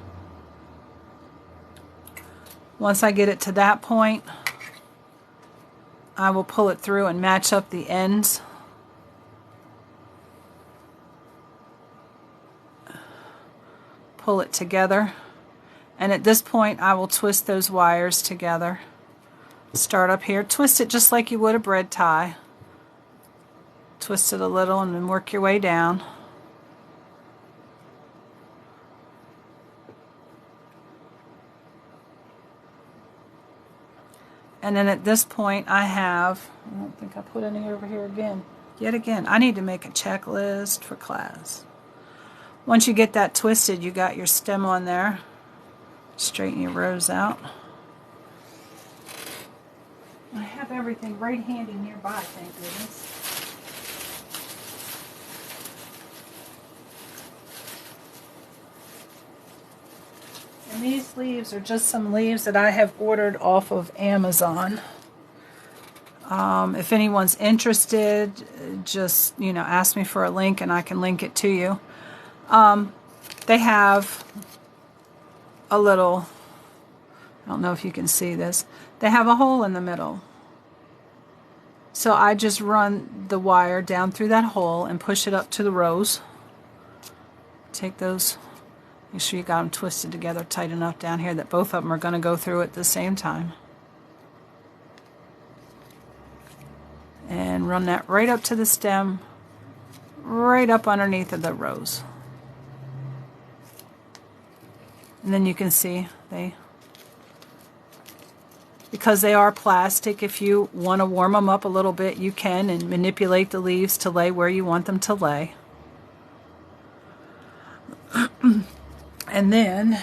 Once I get it to that point, I will pull it through and match up the ends. Pull it together. And at this point, I will twist those wires together. Start up here. Twist it just like you would a bread tie. Twist it a little and then work your way down. And then at this point I have, I don't think I put any over here again. Yet again, I need to make a checklist for class. Once you get that twisted, you got your stem on there. Straighten your rows out. I have everything right handy nearby, thank goodness. And these leaves are just some leaves that I have ordered off of Amazon. If anyone's interested, just, ask me for a link and I can link it to you. They have a little, I don't know if you can see this, they have a hole in the middle. So I just run the wire down through that hole and push it up to the rows. Take those, make sure you got them twisted together tight enough down here that both of them are going to go through at the same time. And run that right up to the stem, right up underneath of the rows. And then you can see because they are plastic, if you want to warm them up a little bit, you can, and manipulate the leaves to lay where you want them to lay. And then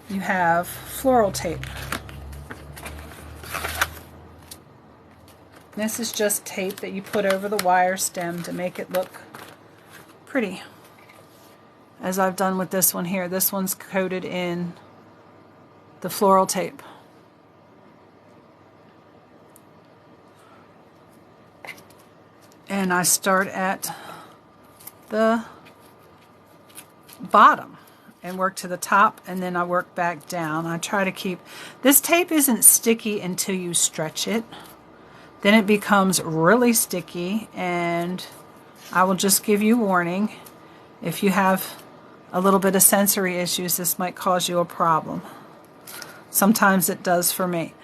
you have floral tape. This is just tape that you put over the wire stem to make it look pretty. As I've done with this one here. This one's coated in the floral tape. And I start at the bottom and work to the top, and then I work back down. I try to keep, this tape isn't sticky until you stretch it. Then it becomes really sticky, and I will just give you warning. If you have a little bit of sensory issues, this might cause you a problem. Sometimes it does for me.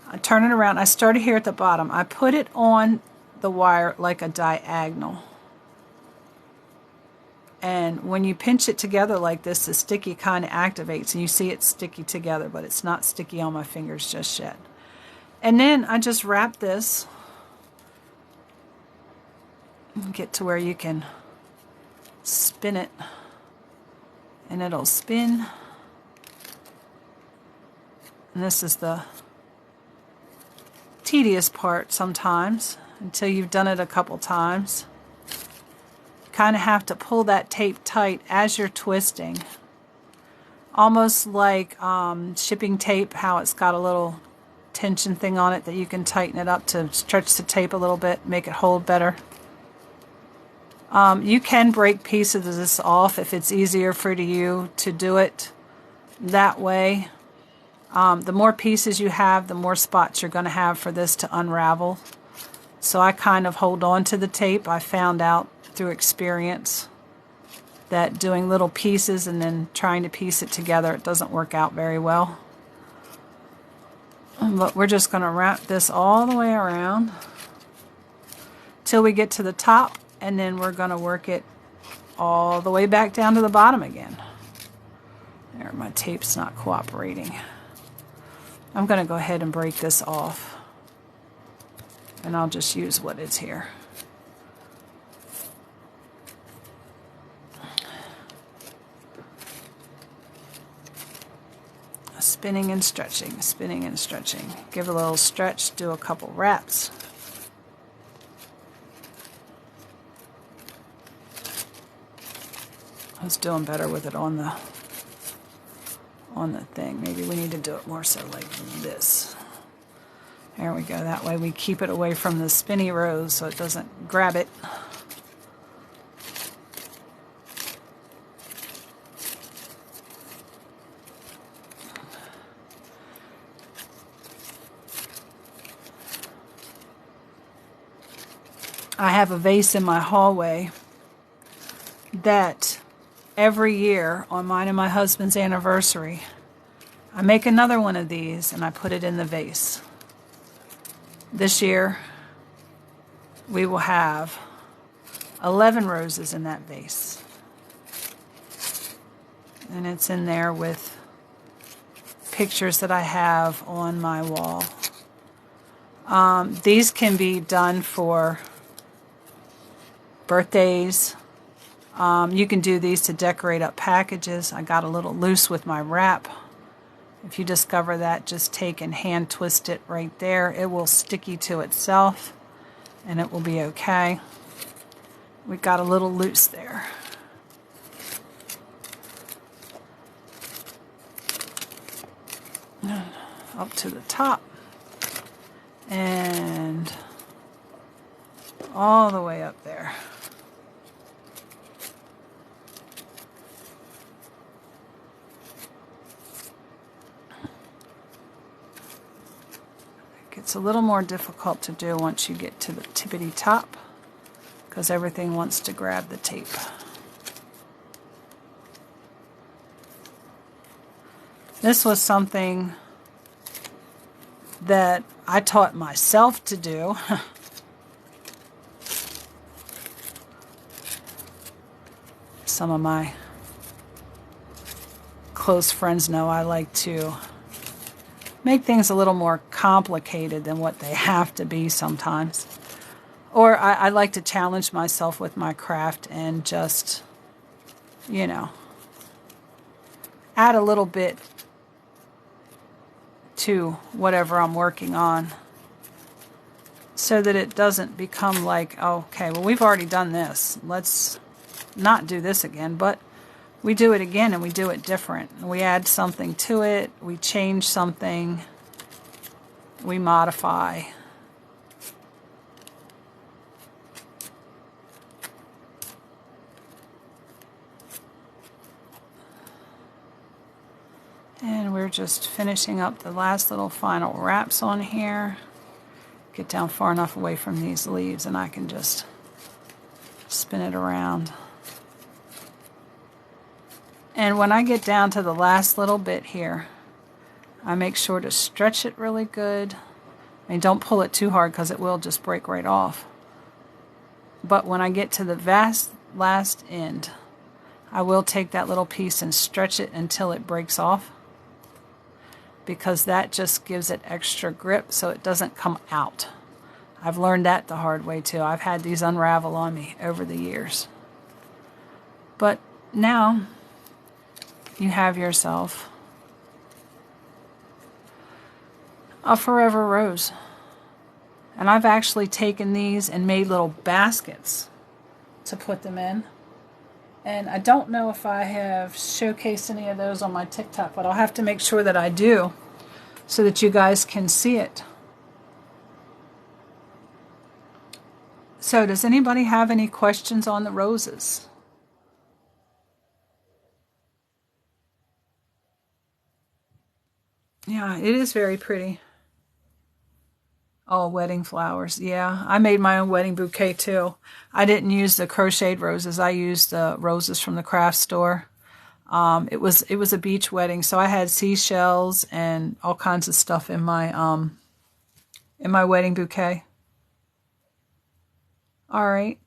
I turn it around. I started here at the bottom. I put it on the wire like a diagonal. And when you pinch it together like this, the sticky kind of activates, and you see it sticky together, but it's not sticky on my fingers just yet. And then I just wrap this, get to where you can spin it, and it'll spin. And this is the tedious part sometimes, until you've done it a couple times. Kind of have to pull that tape tight as you're twisting. Almost like shipping tape, how it's got a little tension thing on it that you can tighten it up to stretch the tape a little bit, make it hold better. You can break pieces of this off if it's easier for you to do it that way. The more pieces you have, the more spots you're going to have for this to unravel. So I kind of hold on to the tape. I found out through experience that doing little pieces and then trying to piece it together, it doesn't work out very well. But we're just going to wrap this all the way around till we get to the top, and then we're going to work it all the way back down to the bottom again. There, my tape's not cooperating. I'm going to go ahead and break this off, and I'll just use what is here. Spinning and stretching, spinning and stretching. Give a little stretch, do a couple wraps. I was doing better with it on the thing. Maybe we need to do it more so like this. There we go. That way we keep it away from the spinny rose so it doesn't grab it. I have a vase in my hallway that every year on mine and my husband's anniversary, I make another one of these and I put it in the vase. This year, we will have 11 roses in that vase. And it's in there with pictures that I have on my wall. These can be done for birthdays. You can do these to decorate up packages. I got a little loose with my wrap. If you discover that, just take and hand twist it right there. It will sticky to itself and it will be okay. We got a little loose there. Up to the top and all the way up there. It's a little more difficult to do once you get to the tippity top because everything wants to grab the tape. This was something that I taught myself to do. Some of my close friends know I like to make things a little more complicated than what they have to be sometimes. Or I like to challenge myself with my craft and just, you know, add a little bit to whatever I'm working on so that it doesn't become like, oh, okay, well, we've already done this. Let's not do this again. But we do it again and we do it different. We add something to it. We change something. We modify. And we're just finishing up the last little final wraps on here. Get down far enough away from these leaves and I can just spin it around. And when I get down to the last little bit here, I make sure to stretch it really good. I mean, don't pull it too hard because it will just break right off. But when I get to the last end, I will take that little piece and stretch it until it breaks off, because that just gives it extra grip so it doesn't come out. I've learned that the hard way too. I've had these unravel on me over the years. But now you have yourself a forever rose. And I've actually taken these and made little baskets to put them in. And I don't know if I have showcased any of those on my TikTok, but I'll have to make sure that I do so that you guys can see it. So does anybody have any questions on the roses? Yeah, it is very pretty. Oh, wedding flowers. Yeah, I made my own wedding bouquet too. I didn't use the crocheted roses. I used the roses from the craft store. It was a beach wedding, so I had seashells and all kinds of stuff in my wedding bouquet. All right.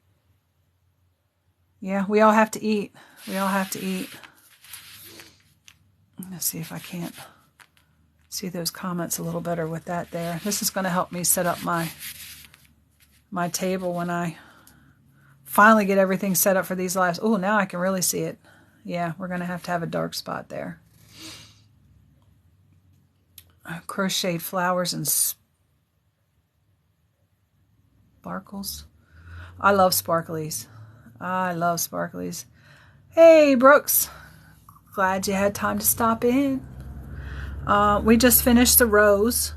Yeah, we all have to eat. We all have to eat. Let's see if I can't see those comments a little better with that there. This is going to help me set up my table when I finally get everything set up for these lives. Oh, now I can really see it. Yeah, we're going to have a dark spot there. Crocheted flowers and sparkles. I love sparklies. I love sparklies. Hey, Brooks. Glad you had time to stop in. We just finished the rows.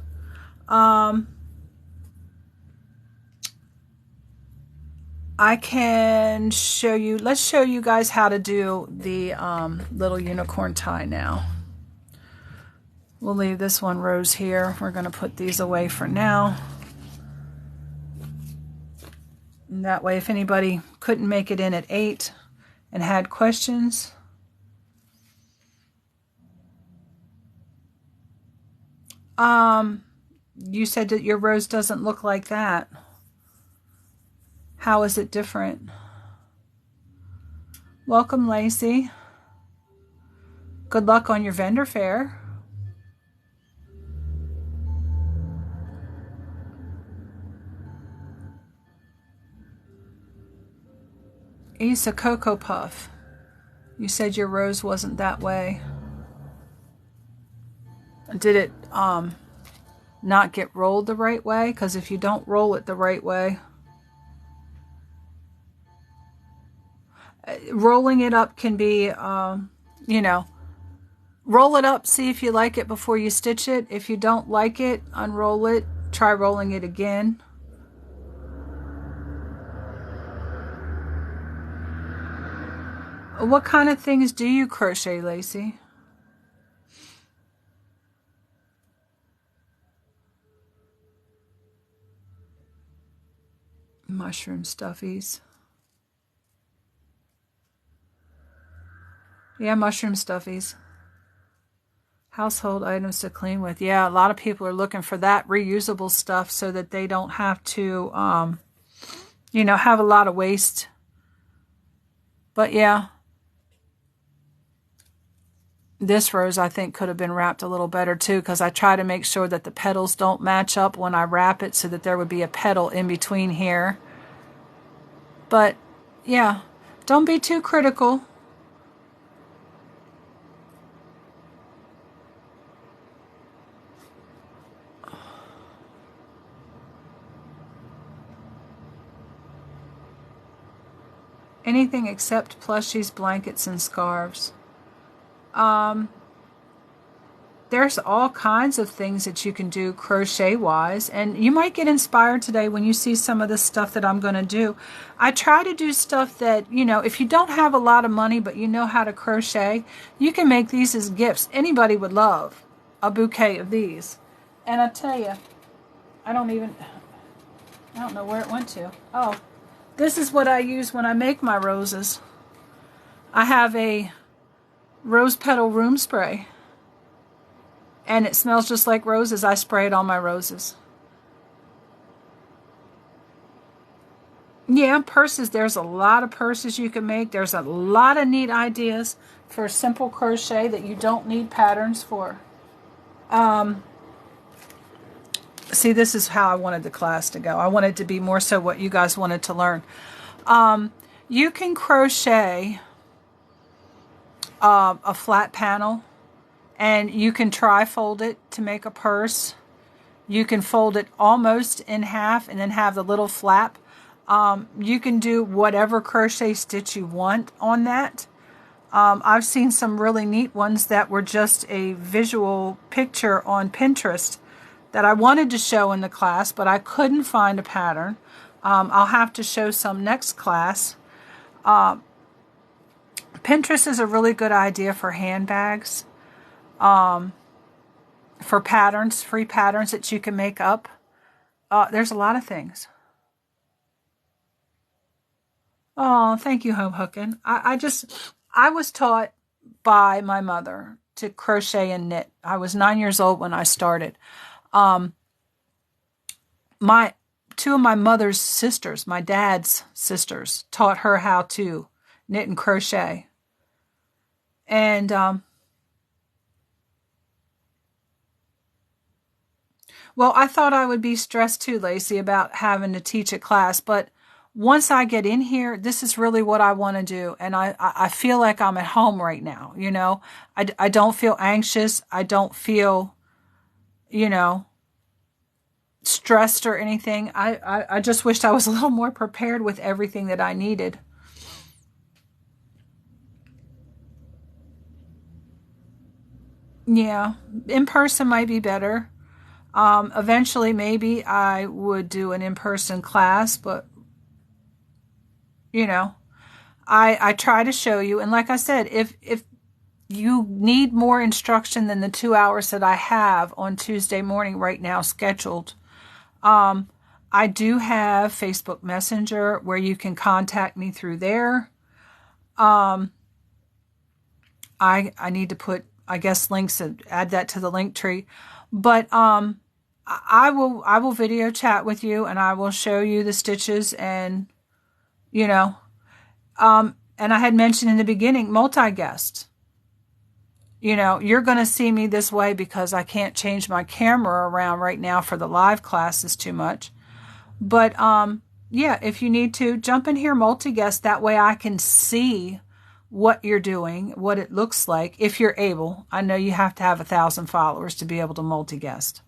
I can show you, let's show you guys how to do the little unicorn tie now. We'll leave this one rose here. We're going to put these away for now. And that way, if anybody couldn't make it in at 8 and had questions, you said that your rose doesn't look like that. How is it different? Welcome, Lacey. Good luck on your vendor fair. Issa Cocoa Puff. You said your rose wasn't that way. Did it not get rolled the right way? Because if you don't roll it the right way, rolling it up can be, you know, roll it up, see if you like it before you stitch it. If you don't like it, unroll it, try rolling it again. What kind of things do you crochet, Lacey? Mushroom stuffies. Yeah, mushroom stuffies. Household items to clean with. Yeah, a lot of people are looking for that reusable stuff so that they don't have to, you know, have a lot of waste. But yeah, this rose I think could have been wrapped a little better too, because I try to make sure that the petals don't match up when I wrap it so that there would be a petal in between here. But yeah, don't be too critical. Anything except plushies, blankets, and scarves. There's all kinds of things that you can do crochet-wise, and you might get inspired today when you see some of the stuff that I'm going to do. I try to do stuff that, you know, if you don't have a lot of money but you know how to crochet, you can make these as gifts. Anybody would love a bouquet of these. And I tell you, I don't know where it went to. Oh, this is what I use when I make my roses. I have a rose petal room spray. And it smells just like roses. I spray it on my roses. Yeah, purses. There's a lot of purses you can make. There's a lot of neat ideas for simple crochet that you don't need patterns for. See, this is how I wanted the class to go. I wanted it to be more so what you guys wanted to learn. You can crochet a flat panel. And you can tri-fold it to make a purse. You can fold it almost in half and then have the little flap. You can do whatever crochet stitch you want on that. I've seen some really neat ones that were just a visual picture on Pinterest that I wanted to show in the class, but I couldn't find a pattern. I'll have to show some next class. Pinterest is a really good idea for handbags. For patterns, free patterns that you can make up. There's a lot of things. Oh, thank you, Home Hookin'. I was taught by my mother to crochet and knit. I was 9 years old when I started. Two of my mother's sisters, my dad's sisters, taught her how to knit and crochet. And well, I thought I would be stressed too, Lacey, about having to teach a class, but once I get in here, this is really what I want to do. And I feel like I'm at home right now. You know, I don't feel anxious. I don't feel, you know, stressed or anything. I just wished I was a little more prepared with everything that I needed. Yeah, in person might be better. Eventually, maybe I would do an in-person class, but you know, I try to show you. And like I said, if you need more instruction than the 2 hours that I have on Tuesday morning right now scheduled, I do have Facebook Messenger where you can contact me through there. I need to put, I guess, links and add that to the link tree. But I will video chat with you and I will show you the stitches and you know, and I had mentioned in the beginning multi-guest. You know, you're going to see me this way because I can't change my camera around right now for the live classes too much. But yeah, if you need to, jump in here multi-guest. That way I can see what you're doing, what it looks like, if you're able. I know you have to have 1,000 followers to be able to multi-guest.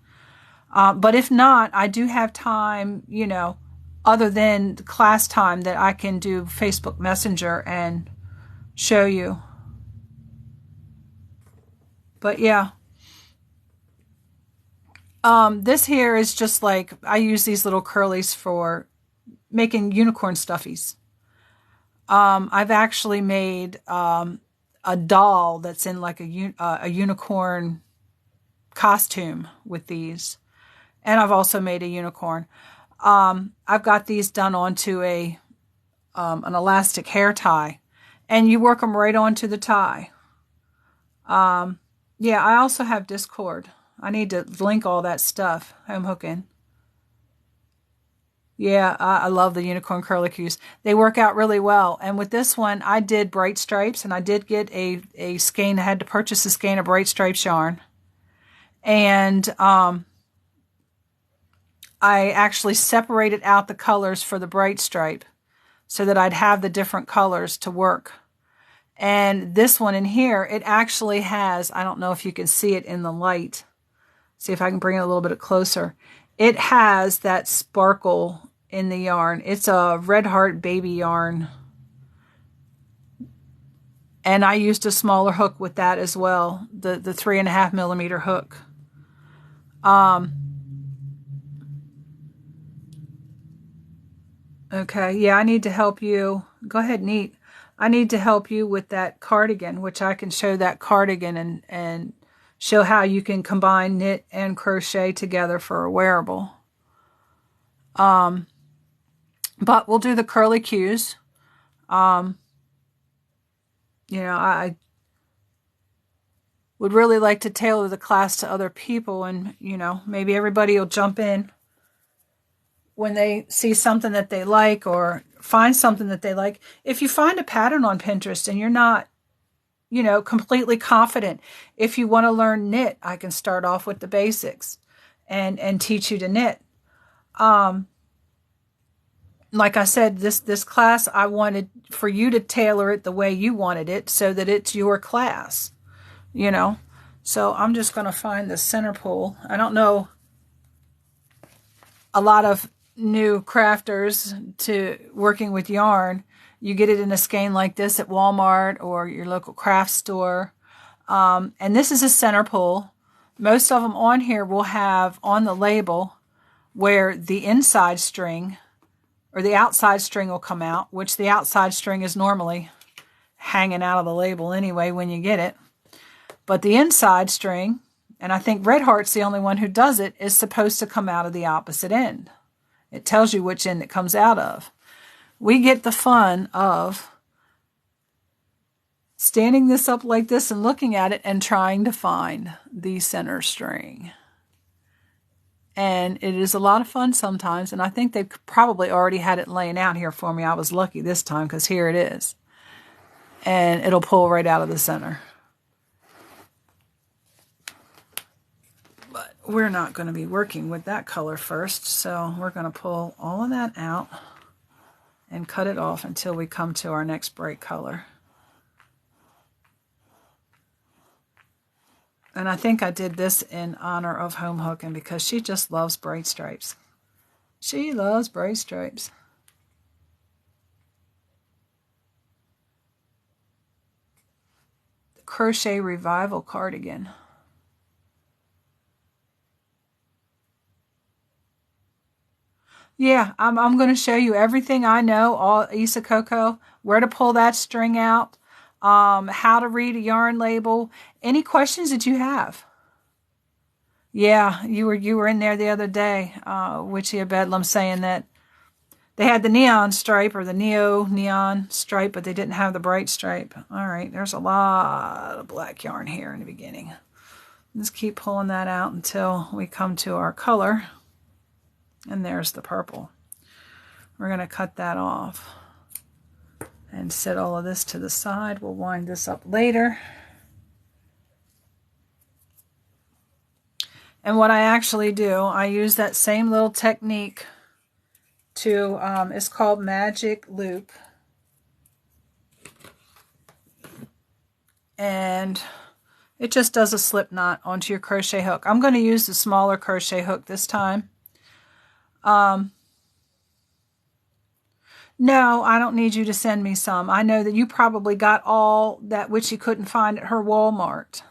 But if not, I do have time, you know, other than class time that I can do Facebook Messenger and show you. But yeah. This here is just like, I use these little curlies for making unicorn stuffies. I've actually made a doll that's in like a unicorn costume with these. And I've also made a unicorn. I've got these done onto an elastic hair tie. And you work them right onto the tie. Yeah, I also have Discord. I need to link all that stuff. Home hooking. Yeah, I love the unicorn curlicues. They work out really well. And with this one, I did bright stripes, and I did get a skein. I had to purchase a skein of bright stripes yarn. And I actually separated out the colors for the bright stripe so that I'd have the different colors to work. And this one in here, it actually has, I don't know if you can see it in the light. See if I can bring it a little bit closer. It has that sparkle in the yarn. It's a Red Heart baby yarn. And I used a smaller hook with that as well, the 3.5 millimeter hook. Okay, yeah, I need to help you. Go ahead, Neat. I need to help you with that cardigan, which I can show that cardigan and show how you can combine knit and crochet together for a wearable. But we'll do the curlicues. You know, I would really like to tailor the class to other people, and, you know, maybe everybody will jump in when they see something that they like or find something that they like. If you find a pattern on Pinterest and you're not, you know, completely confident, if you want to learn knit, I can start off with the basics and teach you to knit. Like I said, this class, I wanted for you to tailor it the way you wanted it so that it's your class, you know. So I'm just going to find the center pole. I don't know a lot of new crafters to working with yarn. You get it in a skein like this at Walmart or your local craft store. And this is a center pole. Most of them on here will have on the label where the inside string or the outside string will come out, which the outside string is normally hanging out of the label anyway when you get it. But the inside string, and I think Red Heart's the only one who does it, is supposed to come out of the opposite end. It tells you which end it comes out of. We get the fun of standing this up like this and looking at it and trying to find the center string. And it is a lot of fun sometimes, and I think they probably already had it laying out here for me. I was lucky this time because here it is. And it'll pull right out of the center. But we're not going to be working with that color first, so we're going to pull all of that out and cut it off until we come to our next bright color. And I think I did this in honor of Home Hooking because she just loves bright stripes. She loves bright stripes. The Crochet Revival cardigan. Yeah, I'm going to show you everything I know, all Isa Coco, where to pull that string out, how to read a yarn label, any questions that you have. Yeah, you were in there the other day, Witchy of Bedlam, saying that they had the neon stripe or the neon stripe, but they didn't have the bright stripe. All right, there's a lot of black yarn here in the beginning. Let's keep pulling that out until we come to our color. And there's the purple. We're going to cut that off and set all of this to the side. We'll wind this up later. And what I actually do, I use that same little technique to, it's called Magic Loop. And it just does a slip knot onto your crochet hook. I'm going to use the smaller crochet hook this time. No, I don't need you to send me some. I know that you probably got all that which you couldn't find at her Walmart.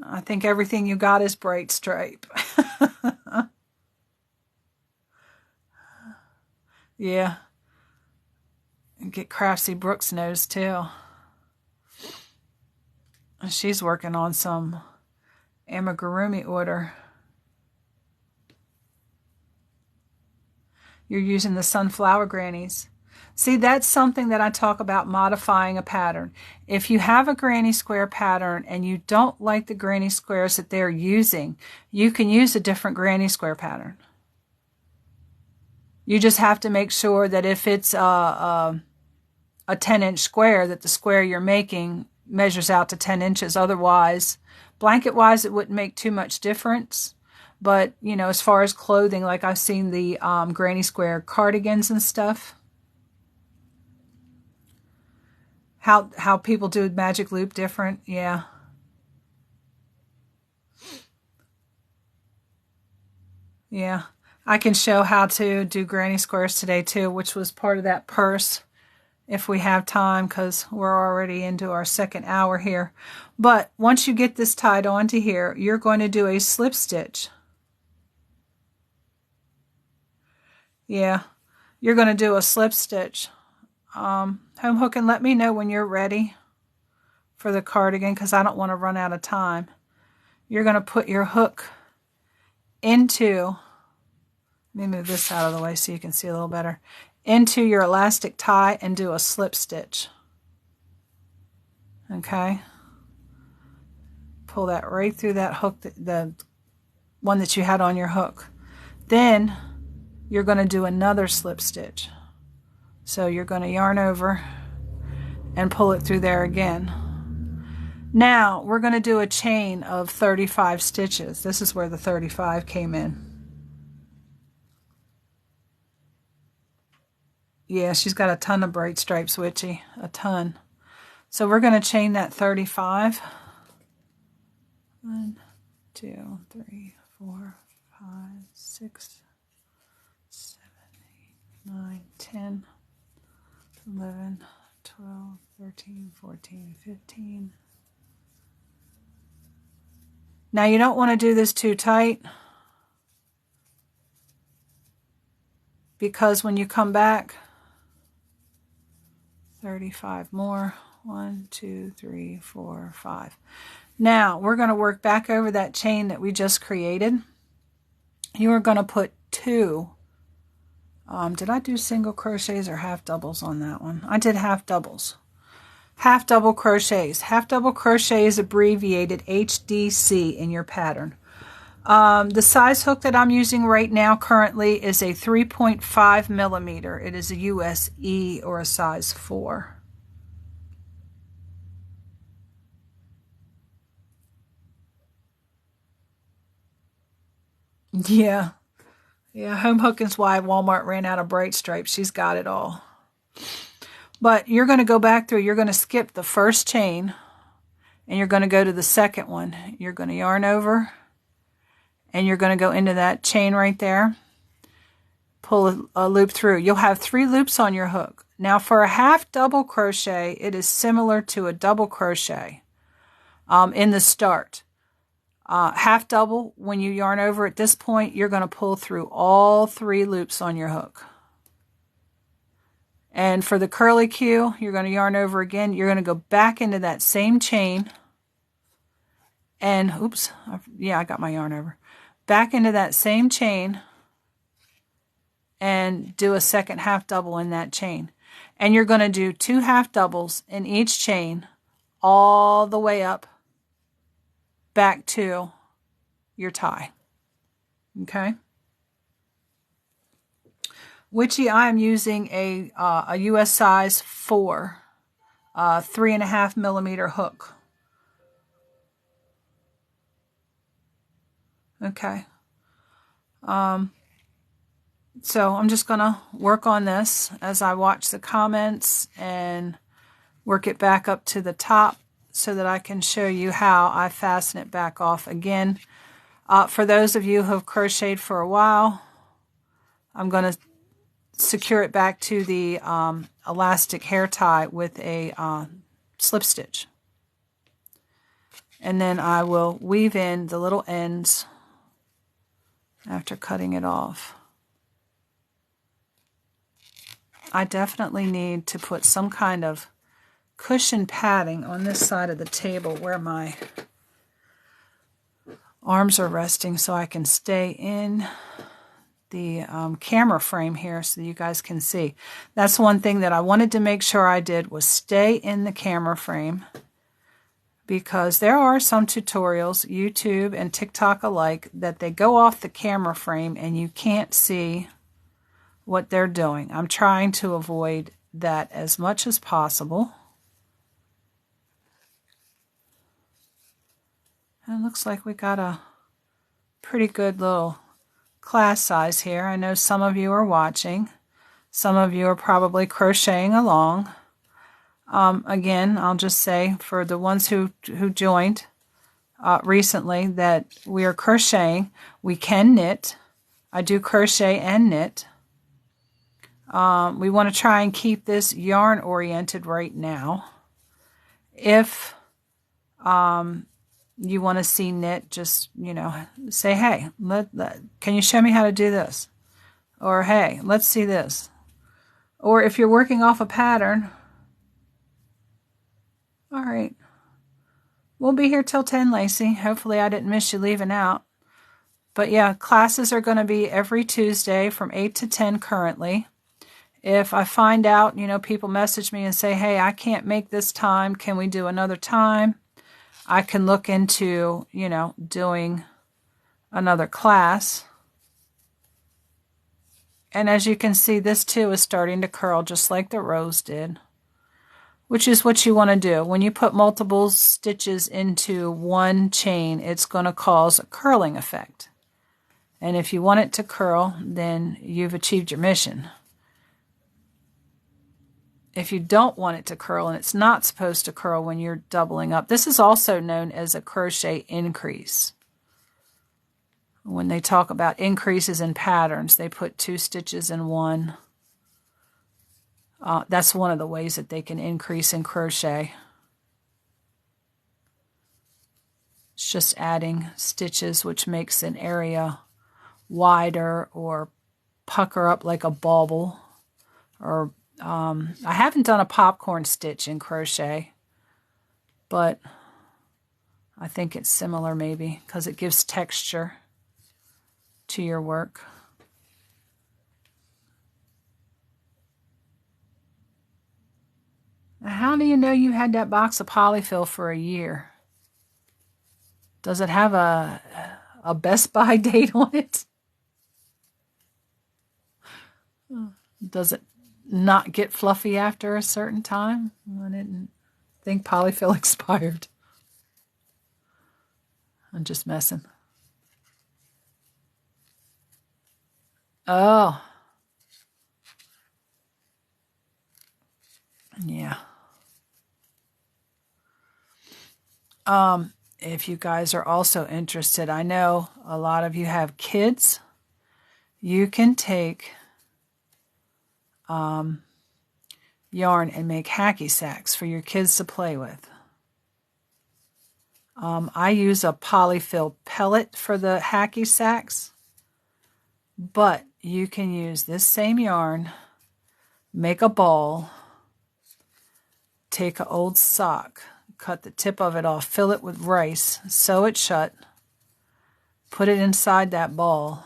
I think everything you got is bright stripe. Yeah. And get Craftsy Brooks' nose too. She's working on some amigurumi order. You're using the sunflower grannies. See, that's something that I talk about, modifying a pattern. If you have a granny square pattern and you don't like the granny squares that they're using, you can use a different granny square pattern. You just have to make sure that if it's a 10-inch square, that the square you're making measures out to 10 inches. Otherwise, blanket-wise, it wouldn't make too much difference. But, you know, as far as clothing, like I've seen the granny square cardigans and stuff. How people do Magic Loop different, yeah. Yeah, I can show how to do granny squares today too, which was part of that purse if we have time, because we're already into our second hour here. But once you get this tied onto here, you're going to do a slip stitch. Yeah, you're going to do a slip stitch. Home Hooking, let me know when you're ready for the cardigan because I don't want to run out of time. You're going to put your hook into, let me move this out of the way so you can see a little better, into your elastic tie and do a slip stitch. Okay? Pull that right through that hook, the one that you had on your hook. Then you're going to do another slip stitch. So you're going to yarn over and pull it through there again. Now we're going to do a chain of 35 stitches. This is where the 35 came in. Yeah, she's got a ton of bright stripes, Witchy. A ton. So we're going to chain that 35. 1, 2, 3, 4, 5, 6, 7, 8, 9, 10, 11, 12, 13, 14, 15. Now you don't want to do this too tight because when you come back, 35 more. 1, 2, 3, 4, 5. Now we're going to work back over that chain that we just created. You are going to put 2. Did I do single crochets or half doubles on that one? I did half doubles. half double crochets. Half double crochet is abbreviated HDC in your pattern. The size hook that I'm using right now currently is a 3.5 millimeter. It is a US E or a size 4. Yeah. Yeah, home hooking's why Walmart ran out of bright stripes. She's got it all. But you're going to go back through, you're going to skip the first chain, and you're going to go to the second one. You're going to yarn over, and you're going to go into that chain right there, pull a loop through. You'll have 3 loops on your hook. Now for a half double crochet, it is similar to a double crochet in the start. Half double, when you yarn over at this point, you're going to pull through all 3 loops on your hook. And for the curly Q, you're going to yarn over again. You're going to go back into that same chain. And, oops, yeah, I got my yarn over. Back into that same chain and do a second half double in that chain. And you're going to do 2 half doubles in each chain all the way up back to your tie. Okay? Witchy, I am using a US size 4, 3.5 millimeter hook. Okay. So I'm just going to work on this as I watch the comments and work it back up to the top so that I can show you how I fasten it back off again. For those of you who have crocheted for a while, I'm going to secure it back to the elastic hair tie with a slip stitch. And then I will weave in the little ends after cutting it off. I definitely need to put some kind of cushion padding on this side of the table where my arms are resting so I can stay in the camera frame here so you guys can see. That's one thing that I wanted to make sure I did, was stay in the camera frame, because there are some tutorials, YouTube and TikTok alike, that they go off the camera frame and you can't see what they're doing. I'm trying to avoid that as much as possible. And it looks like we got a pretty good little class size here. I know some of you are watching. Some of you are probably crocheting along. Again, I'll just say for the ones who joined recently that we are crocheting. We can knit. I do crochet and knit. We want to try and keep this yarn oriented right now. If you want to see knit, just, say, hey, can you show me how to do this? Or, hey, let's see this. Or if you're working off a pattern, all right, we'll be here till 10, Lacey. Hopefully I didn't miss you leaving out. But yeah, classes are going to be every Tuesday from 8 to 10 currently. If I find out, people message me and say, hey, I can't make this time, can we do another time? I can look into, doing another class. And as you can see, this too is starting to curl just like the rose did, which is what you want to do. When you put multiple stitches into one chain, it's going to cause a curling effect. And if you want it to curl, then you've achieved your mission. If you don't want it to curl, and it's not supposed to curl when you're doubling up, this is also known as a crochet increase. When they talk about increases in patterns, they put 2 stitches in one. That's one of the ways that they can increase in crochet. It's just adding stitches, which makes an area wider or pucker up like a bauble. Or I haven't done a popcorn stitch in crochet, but I think it's similar maybe because it gives texture to your work. How do you know you had that box of polyfill for a year? Does it have a Best Buy date on it? Does it not get fluffy after a certain time? I didn't think polyfill expired. I'm just messing. Oh. Yeah. If you guys are also interested, I know a lot of you have kids. You can take yarn and make hacky sacks for your kids to play with. I use a polyfill pellet for the hacky sacks, but you can use this same yarn, make a ball, take an old sock, cut the tip of it off, fill it with rice, sew it shut, put it inside that ball,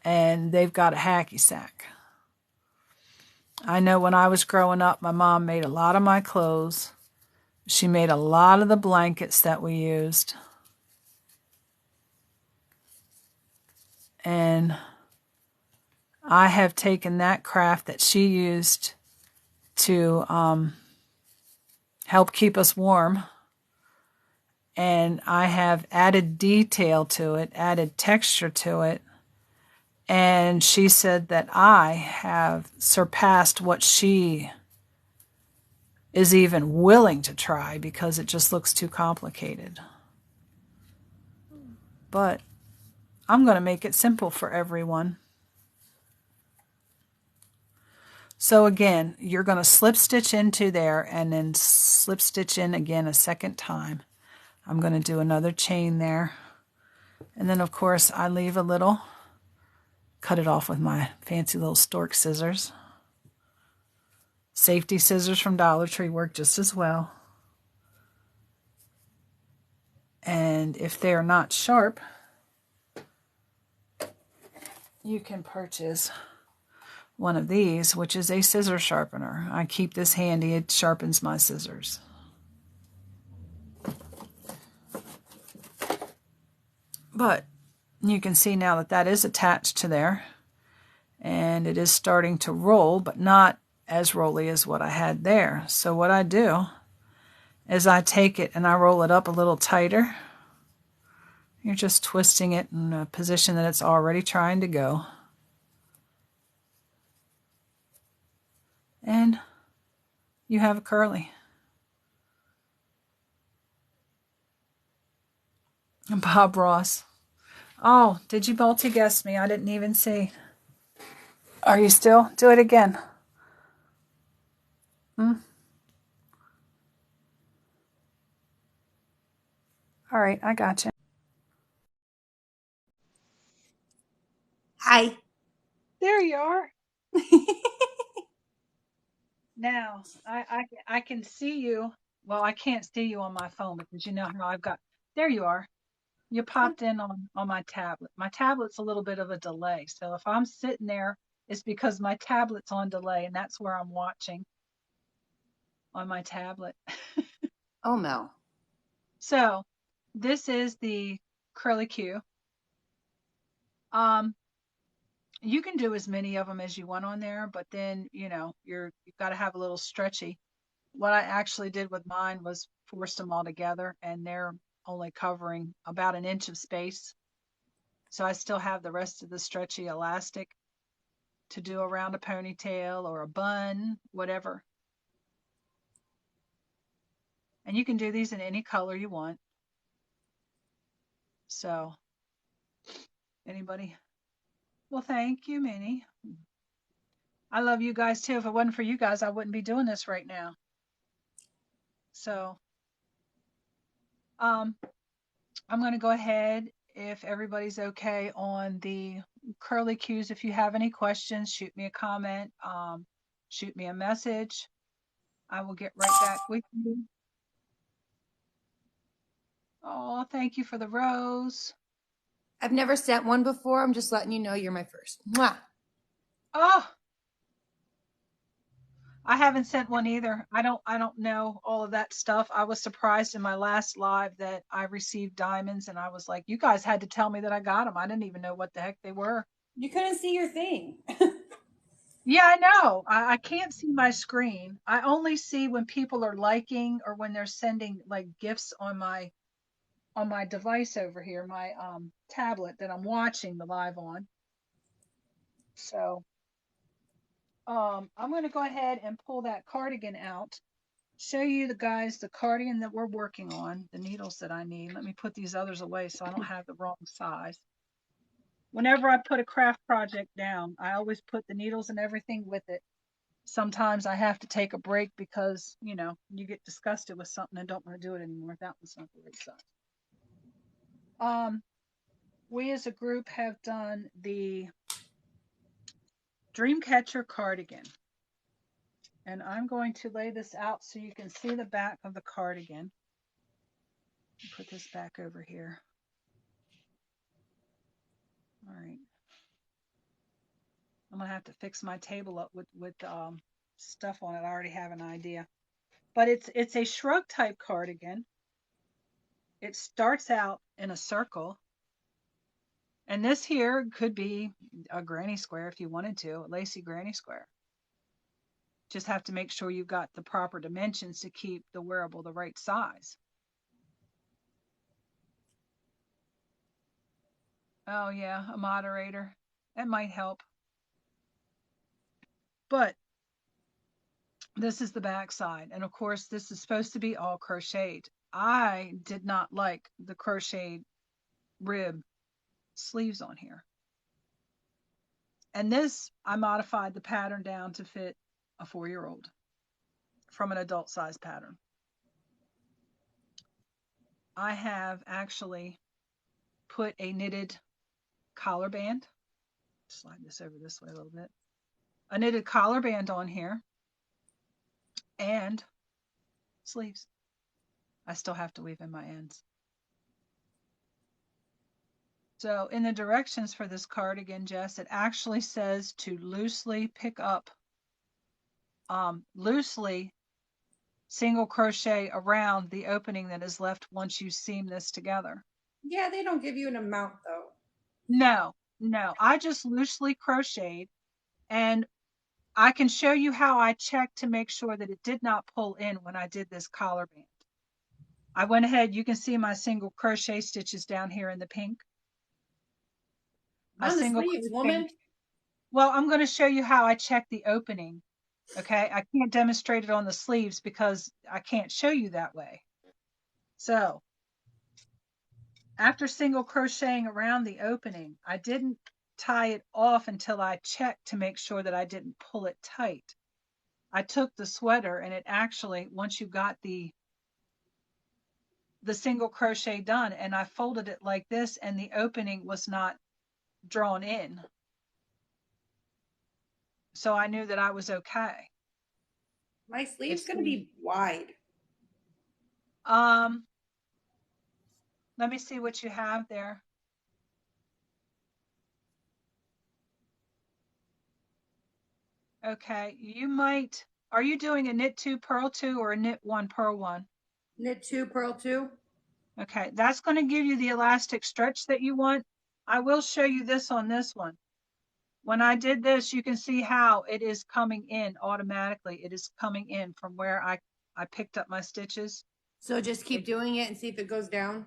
and they've got a hacky sack. I know when I was growing up, my mom made a lot of my clothes. She made a lot of the blankets that we used. And I have taken that craft that she used to help keep us warm, and I have added detail to it, added texture to it, and she said that I have surpassed what she is even willing to try because it just looks too complicated. But I'm going to make it simple for everyone. So again, you're going to slip stitch into there and then slip stitch in again a second time. I'm going to do another chain there. And then of course I leave a little, cut it off with my fancy little stork scissors. Safety scissors from Dollar Tree work just as well. And if they are not sharp, you can purchase one of these, which is a scissor sharpener. I keep this handy. It sharpens my scissors. But you can see now that that is attached to there, and it is starting to roll, but not as rolly as what I had there. So what I do is I take it and I roll it up a little tighter. You're just twisting it in a position that it's already trying to go. And you have a curly. And Bob Ross. Oh, did you multi-guess me? I didn't even see. Are you still? Do it again. All right, I got you. Hi. There you are. Now, I can see you. Well, I can't see you on my phone because you know how I've got. There you are. You popped in on my tablet. My tablet's a little bit of a delay. So if I'm sitting there, it's because my tablet's on delay, and that's where I'm watching on my tablet. Oh, no. So this is the curly Q. You can do as many of them as you want on there, but then, you know, you've got to have a little stretchy. What I actually did with mine was forced them all together, and they're only covering about an inch of space. So I still have the rest of the stretchy elastic to do around a ponytail or a bun, whatever. And you can do these in any color you want. So, anybody? Well, thank you, Minnie. I love you guys too. If it wasn't for you guys, I wouldn't be doing this right now. So, I'm going to go ahead, if everybody's okay on the curly cues. If you have any questions, shoot me a comment, shoot me a message. I will get right back with you. Oh, thank you for the rose. I've never sent one before. I'm just letting you know you're my first. Mwah. Oh, I haven't sent one either. I don't know all of that stuff. I was surprised in my last live that I received diamonds, and I was like, you guys had to tell me that I got them. I didn't even know what the heck they were. You couldn't see your thing. Yeah, I know. I can't see my screen. I only see when people are liking or when they're sending like gifts on my device over here, my tablet that I'm watching the live on. So I'm going to go ahead and pull that cardigan out, show you the guys the cardigan that we're working on, the needles that I need. Let me put these others away so I don't have the wrong size. Whenever I put a craft project down, I always put the needles and everything with it. Sometimes I have to take a break because, you get disgusted with something and don't want to do it anymore. That one's not the right size. We as a group have done the Dreamcatcher cardigan. And I'm going to lay this out so you can see the back of the cardigan. Put this back over here. All right. I'm gonna have to fix my table up with stuff on it. I already have an idea. But it's a shrug type cardigan. It starts out in a circle. And this here could be a granny square if you wanted to, a lacy granny square. Just have to make sure you've got the proper dimensions to keep the wearable the right size. Oh yeah, a moderator. That might help. But this is the back side. And of course, this is supposed to be all crocheted. I did not like the crocheted rib sleeves on here. And this, I modified the pattern down to fit a 4-year-old from an adult size pattern. I have actually put a knitted collar band. Slide this over this way a little bit. A knitted collar band on here and sleeves. I still have to weave in my ends. So in the directions for this cardigan, Jess, it actually says to loosely pick up, loosely single crochet around the opening that is left once you seam this together. Yeah, they don't give you an amount though. No, I just loosely crocheted, and I can show you how I checked to make sure that it did not pull in when I did this collar band. I went ahead, you can see my single crochet stitches down here in the pink. On the sleeves, woman. Well, I'm going to show you how I check the opening. Okay, I can't demonstrate it on the sleeves because I can't show you that way. So after single crocheting around the opening, I didn't tie it off until I checked to make sure that I didn't pull it tight. I took the sweater and it actually, once you got the single crochet done, and I folded it like this, and the opening was not drawn in. So I knew that I was okay. My sleeve's going to be wide. Let me see what you have there. Okay, you might, are you doing a knit 2, purl 2, or a knit 1, purl 1? Knit 2, purl 2. Okay, that's going to give you the elastic stretch that you want. I will show you this on this one. When I did this, you can see how it is coming in automatically. It is coming in from where I picked up my stitches. So just keep doing it and see if it goes down.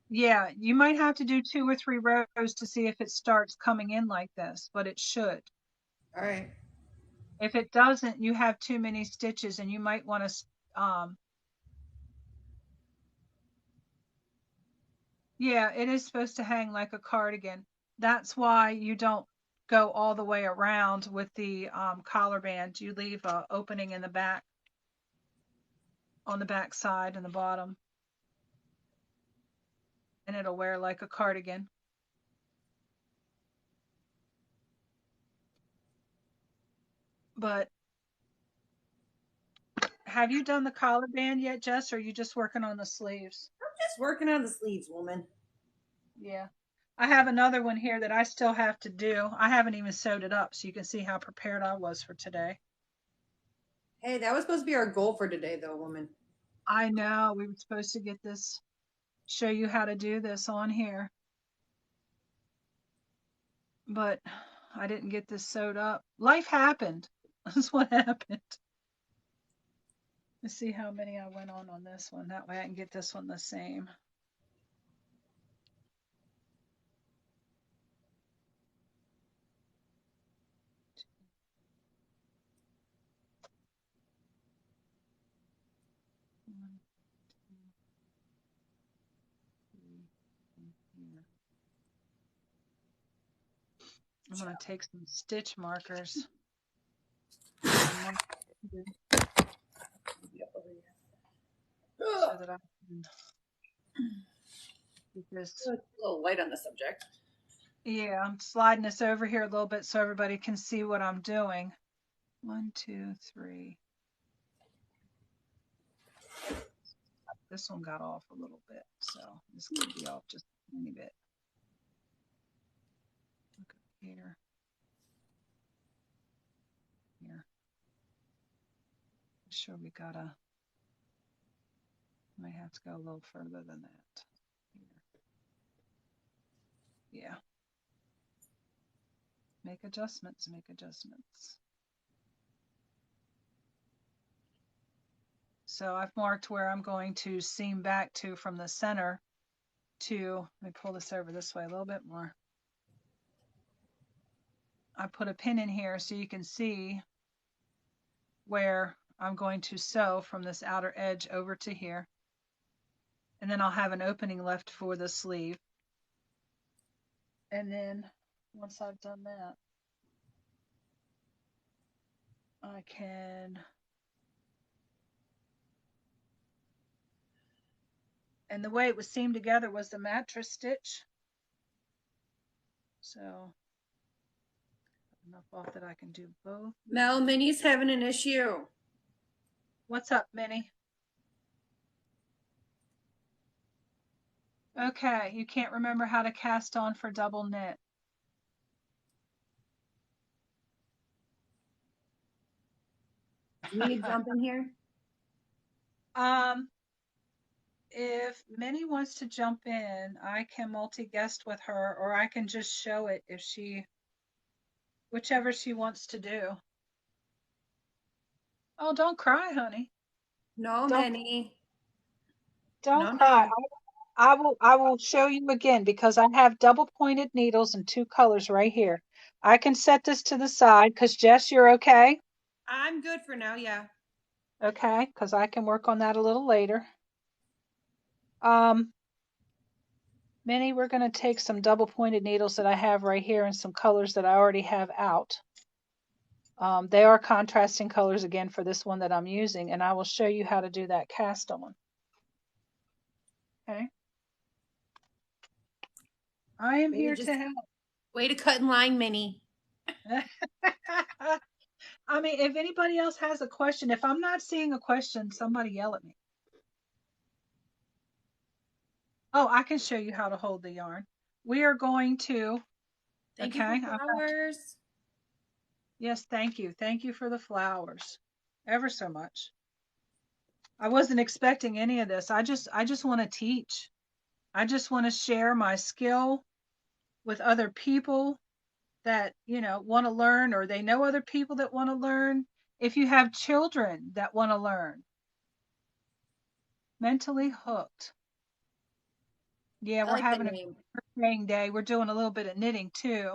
Yeah, you might have to do 2 or 3 rows to see if it starts coming in like this, but it should. All right. If it doesn't, you have too many stitches and you might want to, yeah, it is supposed to hang like a cardigan. That's why you don't go all the way around with the collar band. You leave an opening in the back, on the back side and the bottom. And it'll wear like a cardigan. But have you done the collar band yet, Jess, or are you just working on the sleeves? I'm just working on the sleeves, woman. Yeah. I have another one here that I still have to do. I haven't even sewed it up, so you can see how prepared I was for today. Hey, that was supposed to be our goal for today, though, woman. I know we were supposed to get this, show you how to do this on here, but I didn't get this sewed up. Life happened. That's what happened. Let's see how many I went on this one. That way I can get this one the same. One, two, three, and here. I'm going to take some stitch markers. So that I can get this. It's a little light on the subject. Yeah, I'm sliding this over here a little bit so everybody can see what I'm doing. 1, 2, 3. This one got off a little bit, so this could be off just a tiny bit. Look up here. Here. I'm sure we gotta, might have to go a little further than that. Here. Yeah. Make adjustments, make adjustments. So I've marked where I'm going to seam back to from the center to, let me pull this over this way a little bit more. I put a pin in here so you can see where I'm going to sew from this outer edge over to here. And then I'll have an opening left for the sleeve. And then once I've done that, I can, and the way it was seamed together was the mattress stitch. So enough off that I can do both. Mel, Minnie's having an issue. What's up, Minnie? Okay, you can't remember how to cast on for double knit. Do you need to jump in here? If Minnie wants to jump in, I can multi-guest with her, or I can just show it if she, whichever she wants to do. Oh, don't cry, honey. No, Don't Minnie. don't No, cry. no. I will show you again because I have double pointed needles in 2 colors right here. I can set this to the side because Jess, you're okay? I'm good for now, yeah. Okay, because I can work on that a little later. Minnie, we're going to take some double pointed needles that I have right here and some colors that I already have out. They are contrasting colors again for this one that I'm using, and I will show you how to do that cast on. Okay. I am here to help. Way to cut in line, Minnie. I mean, if anybody else has a question, if I'm not seeing a question, somebody yell at me. Oh, I can show you how to hold the yarn. We are going to, Thank okay. you for flowers. Yes, thank you. Thank you for the flowers. Ever so much. I wasn't expecting any of this. I just want to teach. I just want to share my skill with other people that, you know, want to learn, or they know other people that want to learn. If you have children that want to learn. Mentally hooked. Yeah, we're I like the having a name. crocheting day. We're doing a little bit of knitting too.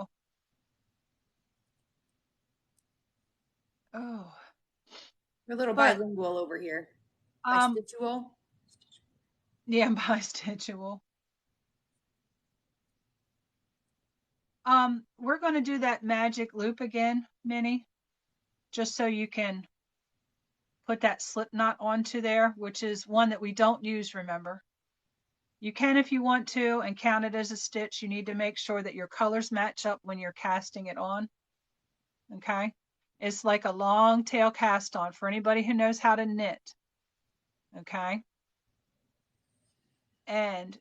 Oh. We're a little But, bilingual over here. Bistitual. yeah, bistitual. We're going to do that magic loop again, Minnie, just so you can put that slip knot onto there, which is one that we don't use, remember. You can if you want to and count it as a stitch. You need to make sure that your colors match up when you're casting it on. Okay. It's like a long tail cast on for anybody who knows how to knit. Okay. And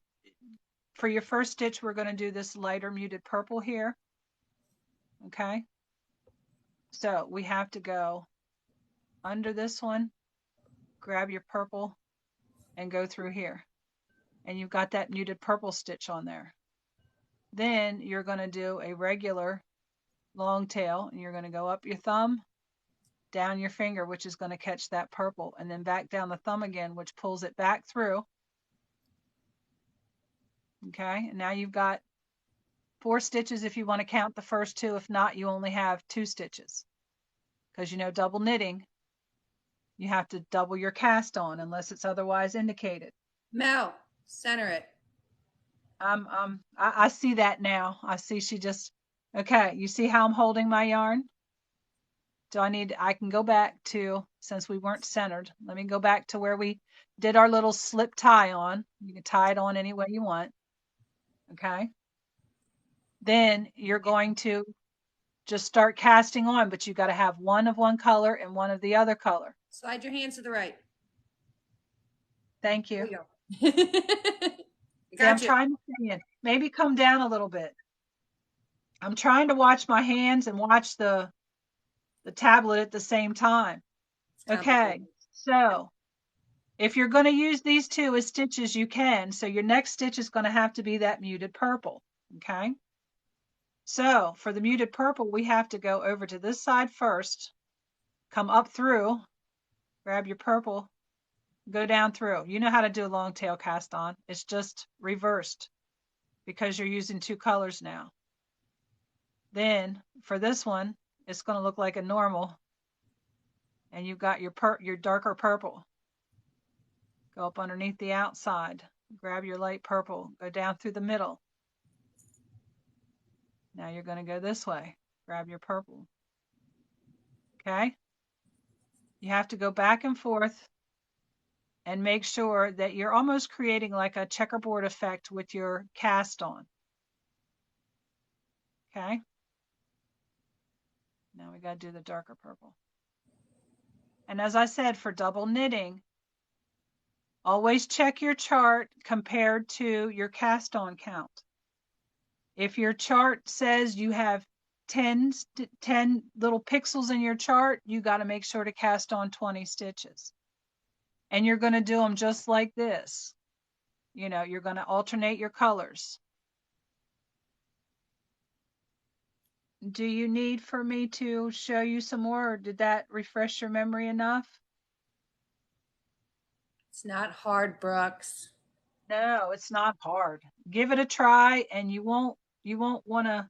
for your first stitch, we're going to do this lighter muted purple here. Okay. So we have to go under this one, grab your purple and go through here. And you've got that muted purple stitch on there. Then you're going to do a regular long tail, and you're going to go up your thumb, down your finger, which is going to catch that purple, and then back down the thumb again, which pulls it back through. Okay, and now you've got 4 stitches if you want to count the first 2. If not, you only have 2 stitches. Because you know, double knitting, you have to double your cast on unless it's otherwise indicated. Mel, center it. I see that now. I see she just, okay, you see how I'm holding my yarn? I can go back to, since we weren't centered, let me go back to where we did our little slip tie on. You can tie it on any way you want. Okay. Then you're going to just start casting on, but you got to have one of one color and one of the other color. Slide your hands to the right. Thank you. There you go. I'm trying to see it. Maybe come down a little bit. I'm trying to watch my hands and watch the tablet at the same time. Okay, so if you're going to use these 2 as stitches, you can. So your next stitch is going to have to be that muted purple. Okay. So for the muted purple, we have to go over to this side first, come up through, grab your purple, go down through. You know how to do a long tail cast on. It's just reversed because you're using 2 colors now. Then for this one, it's going to look like a normal, and you've got your darker purple. Go up underneath the outside, grab your light purple, go down through the middle. Now you're going to go this way, grab your purple. Okay? You have to go back and forth and make sure that you're almost creating like a checkerboard effect with your cast on. Okay? Now we got to do the darker purple. And as I said, for double knitting, always check your chart compared to your cast on count. If your chart says you have 10 little pixels in your chart, you got to make sure to cast on 20 stitches. And you're going to do them just like this. You know, you're going to alternate your colors. Do you need for me to show you some more, or did that refresh your memory enough? It's not hard, Brooks. No, it's not hard. Give it a try, and you won't want to.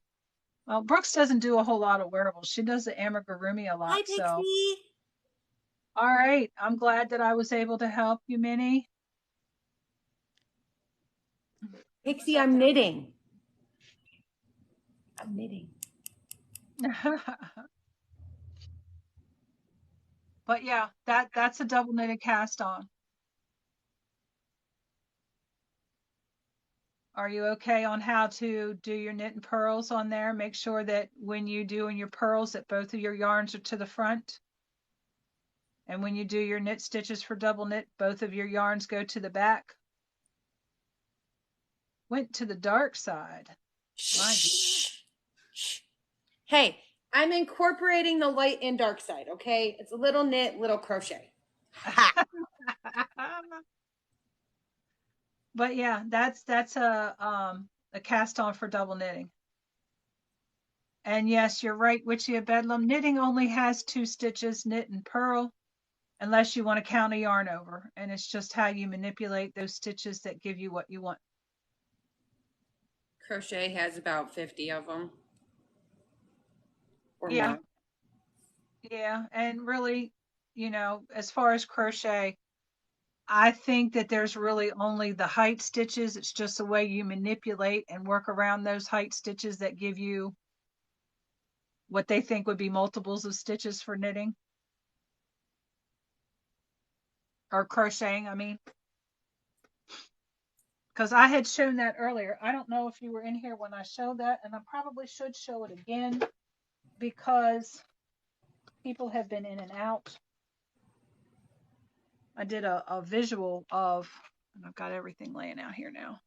Well, Brooks doesn't do a whole lot of wearables. She does the amigurumi a lot. Hi, Pixie. So, all right. I'm glad that I was able to help you, Minnie. Pixie, I'm knitting. I'm knitting. But yeah, that's a double knitted cast on. Are you okay on how to do your knit and purls on there? Make sure that when you do in your purls that both of your yarns are to the front. And when you do your knit stitches for double knit, both of your yarns go to the back. Went to the dark side. Shh. Hey, I'm incorporating the light and dark side, okay? It's a little knit, little crochet. But yeah, that's a cast on for double knitting. And yes, you're right, Witchy of Bedlam. Knitting only has 2 stitches, knit and purl, unless you want to count a yarn over. And it's just how you manipulate those stitches that give you what you want. Crochet has about 50 of them. Or Yeah. more. Yeah. And really, you know, as far as crochet, I think that there's really only the height stitches. It's just the way you manipulate and work around those height stitches that give you what they think would be multiples of stitches for knitting. Or crocheting, I mean. Because I had shown that earlier. I don't know if you were in here when I showed that, and I probably should show it again because people have been in and out. I did a visual of, and I've got everything laying out here now.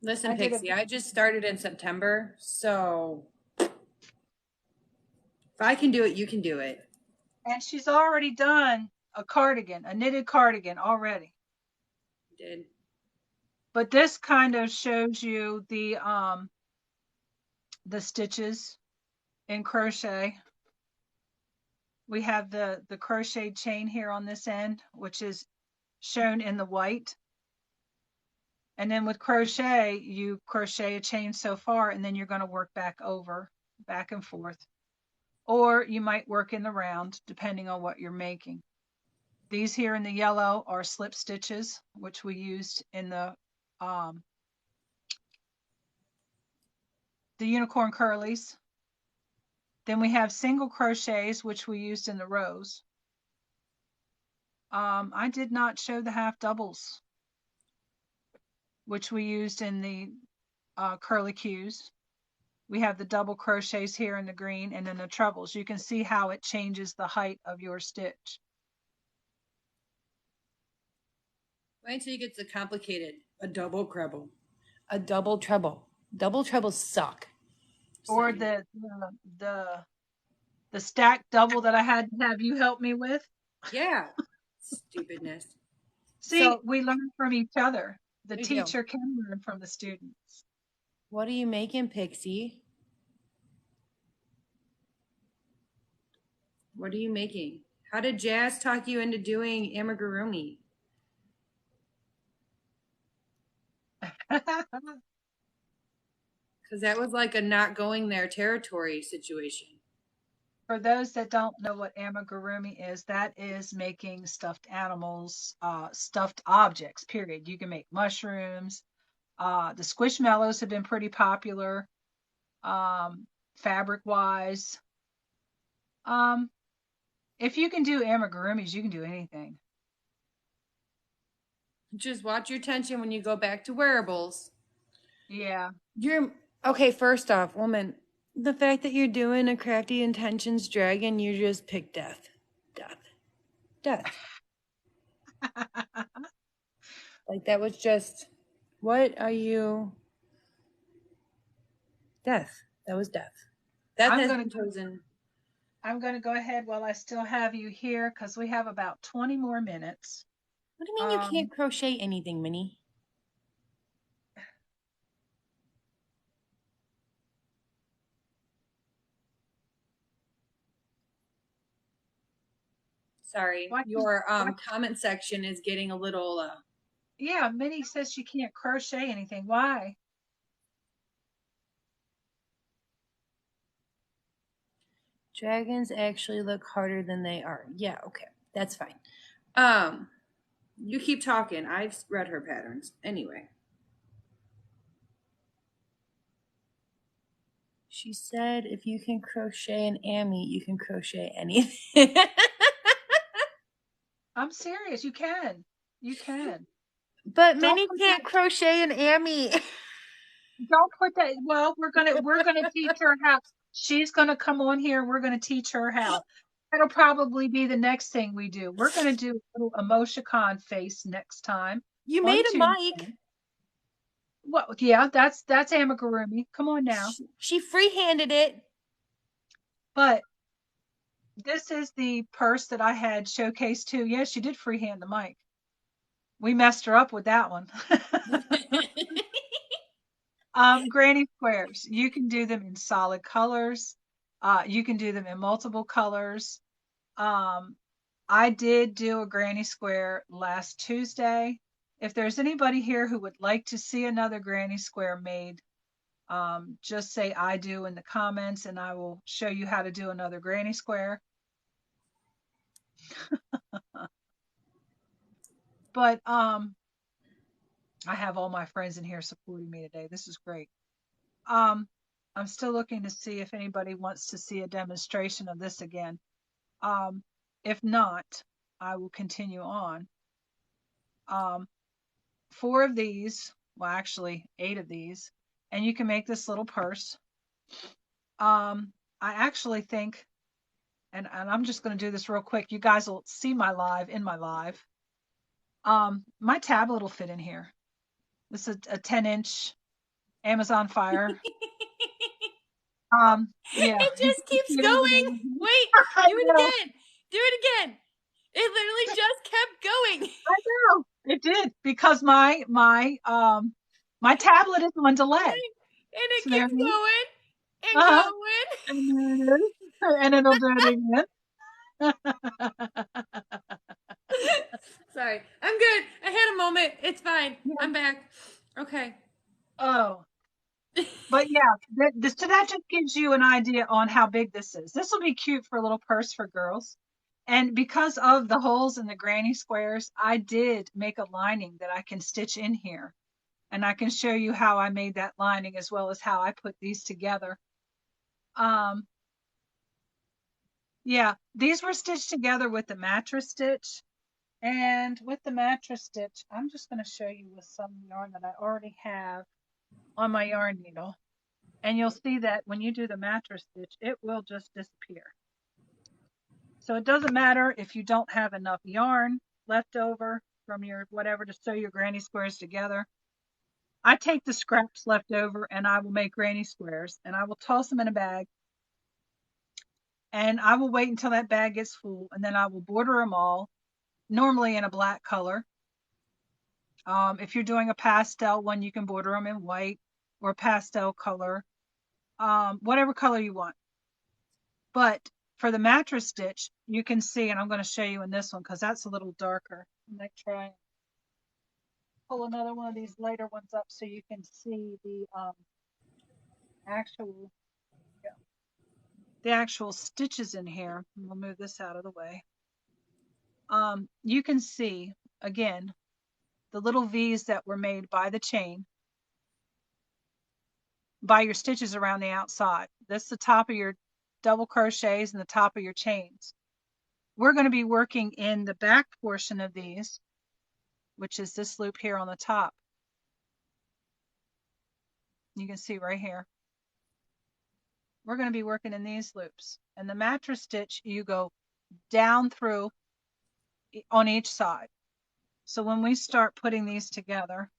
Listen, Pixie, I just started in September, so if I can do it, you can do it. And she's already done a cardigan, a knitted cardigan already. Did. But this kind of shows you the stitches in crochet. We have the crocheted chain here on this end, which is shown in the white. And then with crochet, you crochet a chain so far, and then you're going to work back over, back and forth. Or you might work in the round, depending on what you're making. These here in the yellow are slip stitches, which we used in the unicorn curlies. Then we have single crochets, which we used in the rows. I did not show the half doubles, which we used in the curly cues. We have the double crochets here in the green, and then the trebles. You can see how it changes the height of your stitch. Wait until you get to complicated. A double treble. A double treble. Double trebles suck. Or the stacked double that I had to have you help me with. Yeah. Stupidness. See, So, we learn from each other. The we do. teacher can learn from the students. What are you making, Pixie? What are you making? How did Jazz talk you into doing amigurumi? Because that was like a not going there territory situation. For those that don't know what amigurumi is, that is making stuffed animals, stuffed objects, period. You can make mushrooms. The squishmallows have been pretty popular, fabric-wise. If you can do amigurumis, you can do anything. Just watch your tension when you go back to wearables. Yeah. Okay, first off, woman, the fact that you're doing a crafty intentions dragon, you just pick death. Like that was just, what are you? Death. That was death. That has been chosen. I'm going to go ahead while I still have you here because we have about 20 more minutes. What do you mean you can't crochet anything, Minnie? Sorry, your comment section is getting a little. Yeah, Minnie says she can't crochet anything. Why? Dragons actually look harder than they are. Yeah, okay, that's fine. You keep talking. I've read her patterns. Anyway. She said if you can crochet an Amy, you can crochet anything. I'm serious. You can. You can. But Minnie can't crochet an Amy. Don't put that. Well, we're gonna teach her how. She's gonna come on here and we're gonna teach her how. That'll probably be the next thing we do. We're gonna do a little emoticon face next time. You made a mic. Well, yeah, that's amigurumi. Come on now. She free-handed it. But this is the purse that I had showcased too. Yes, she did freehand the mic. We messed her up with that one. Granny squares. You can do them in solid colors. You can do them in multiple colors. I did do a granny square last Tuesday. If there's anybody here who would like to see another granny square made, just say I do in the comments and I will show you how to do another granny square. But I have all my friends in here supporting me today. This is great. I'm still looking to see if anybody wants to see a demonstration of this again. If not, I will continue on. 4 of these, well, actually 8 of these, and you can make this little purse. I actually think, and I'm just going to do this real quick. You guys will see my live in my live. My tablet will fit in here. This is a 10-inch Amazon Fire. Yeah. It just keeps going. Wait, do it again. Do it again. It literally just kept going. I know it did because my tablet is on delay. And it So there keeps it is. going and Uh-huh. going. And there it is. And it'll do it again. Sorry. I'm good. I had a moment. It's fine. Yeah. I'm back. Okay. Oh, but yeah, so that just gives you an idea on how big this is. This will be cute for a little purse for girls. And because of the holes in the granny squares, I did make a lining that I can stitch in here. And I can show you how I made that lining as well as how I put these together. Yeah, these were stitched together with the mattress stitch. And with the mattress stitch, I'm just going to show you with some yarn that I already have on my yarn needle. And you'll see that when you do the mattress stitch, it will just disappear. So it doesn't matter if you don't have enough yarn left over from your whatever to sew your granny squares together. I take the scraps left over and I will make granny squares and I will toss them in a bag. And I will wait until that bag gets full and then I will border them all, normally in a black color. If you're doing a pastel one, you can border them in white or pastel color, whatever color you want. But for the mattress stitch, you can see, and I'm going to show you in this one because that's a little darker. I'm going to try and pull another one of these lighter ones up so you can see the actual stitches in here. We'll move this out of the way. You can see again the little V's that were made by the chain, by your stitches around the outside. This is the top of your double crochets and the top of your chains. We're going to be working in the back portion of these, which is this loop here on the top. You can see right here. We're going to be working in these loops. And the mattress stitch, you go down through on each side. So when we start putting these together,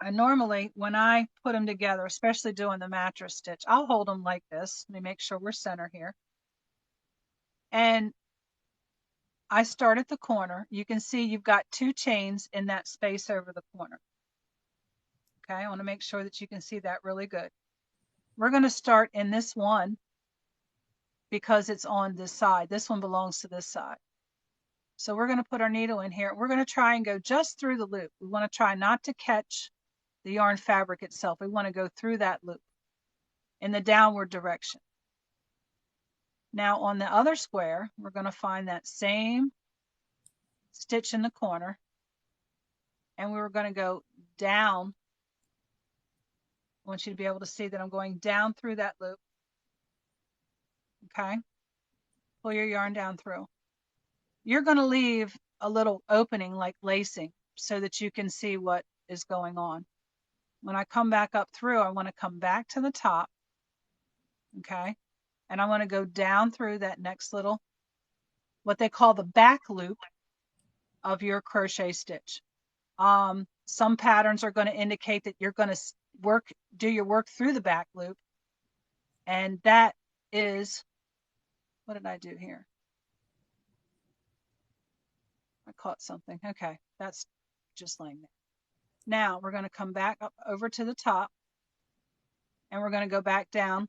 I normally, when I put them together, especially doing the mattress stitch, I'll hold them like this. Let me make sure we're center here. And I start at the corner. You can see you've got 2 chains in that space over the corner. Okay, I want to make sure that you can see that really good. We're going to start in this one because it's on this side. This one belongs to this side. So we're going to put our needle in here. We're going to try and go just through the loop. We want to try not to catch the yarn fabric itself. We want to go through that loop in the downward direction. Now on the other square, we're going to find that same stitch in the corner and we're going to go down. I want you to be able to see that I'm going down through that loop. Okay, pull your yarn down through. You're going to leave a little opening like lacing so that you can see what is going on. When I come back up through, I want to come back to the top. Okay, and I want to go down through that next little, what they call the back loop of your crochet stitch. Some patterns are going to indicate that you're going to do your work through the back loop. And that is, what did I do here? I caught something. Okay, that's just laying there. Now we're going to come back up over to the top and we're going to go back down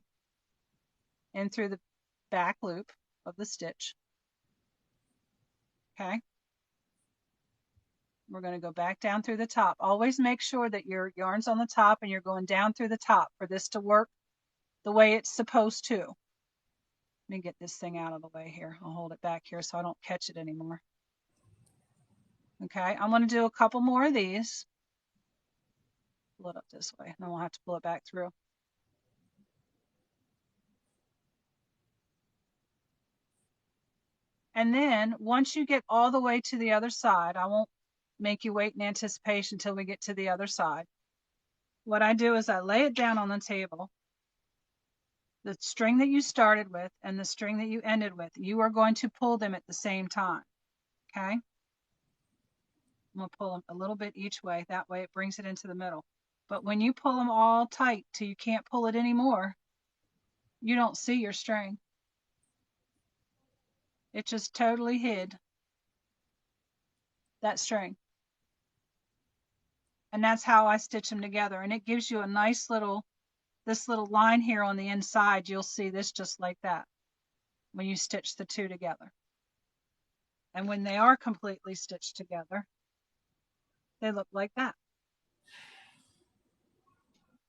in through the back loop of the stitch. Okay. We're going to go back down through the top. Always make sure that your yarn's on the top and you're going down through the top for this to work the way it's supposed to. Let me get this thing out of the way here. I'll hold it back here so I don't catch it anymore. Okay, I'm going to do a couple more of these. Pull it up this way, and then we'll have to pull it back through. And then once you get all the way to the other side, I won't make you wait in anticipation until we get to the other side. What I do is I lay it down on the table. The string that you started with and the string that you ended with, you are going to pull them at the same time. Okay? I'm going to pull them a little bit each way. That way it brings it into the middle. But when you pull them all tight till you can't pull it anymore, you don't see your string. It just totally hid that string. And that's how I stitch them together. And it gives you a nice little, this little line here on the inside. You'll see this just like that when you stitch the two together. And when they are completely stitched together, they look like that.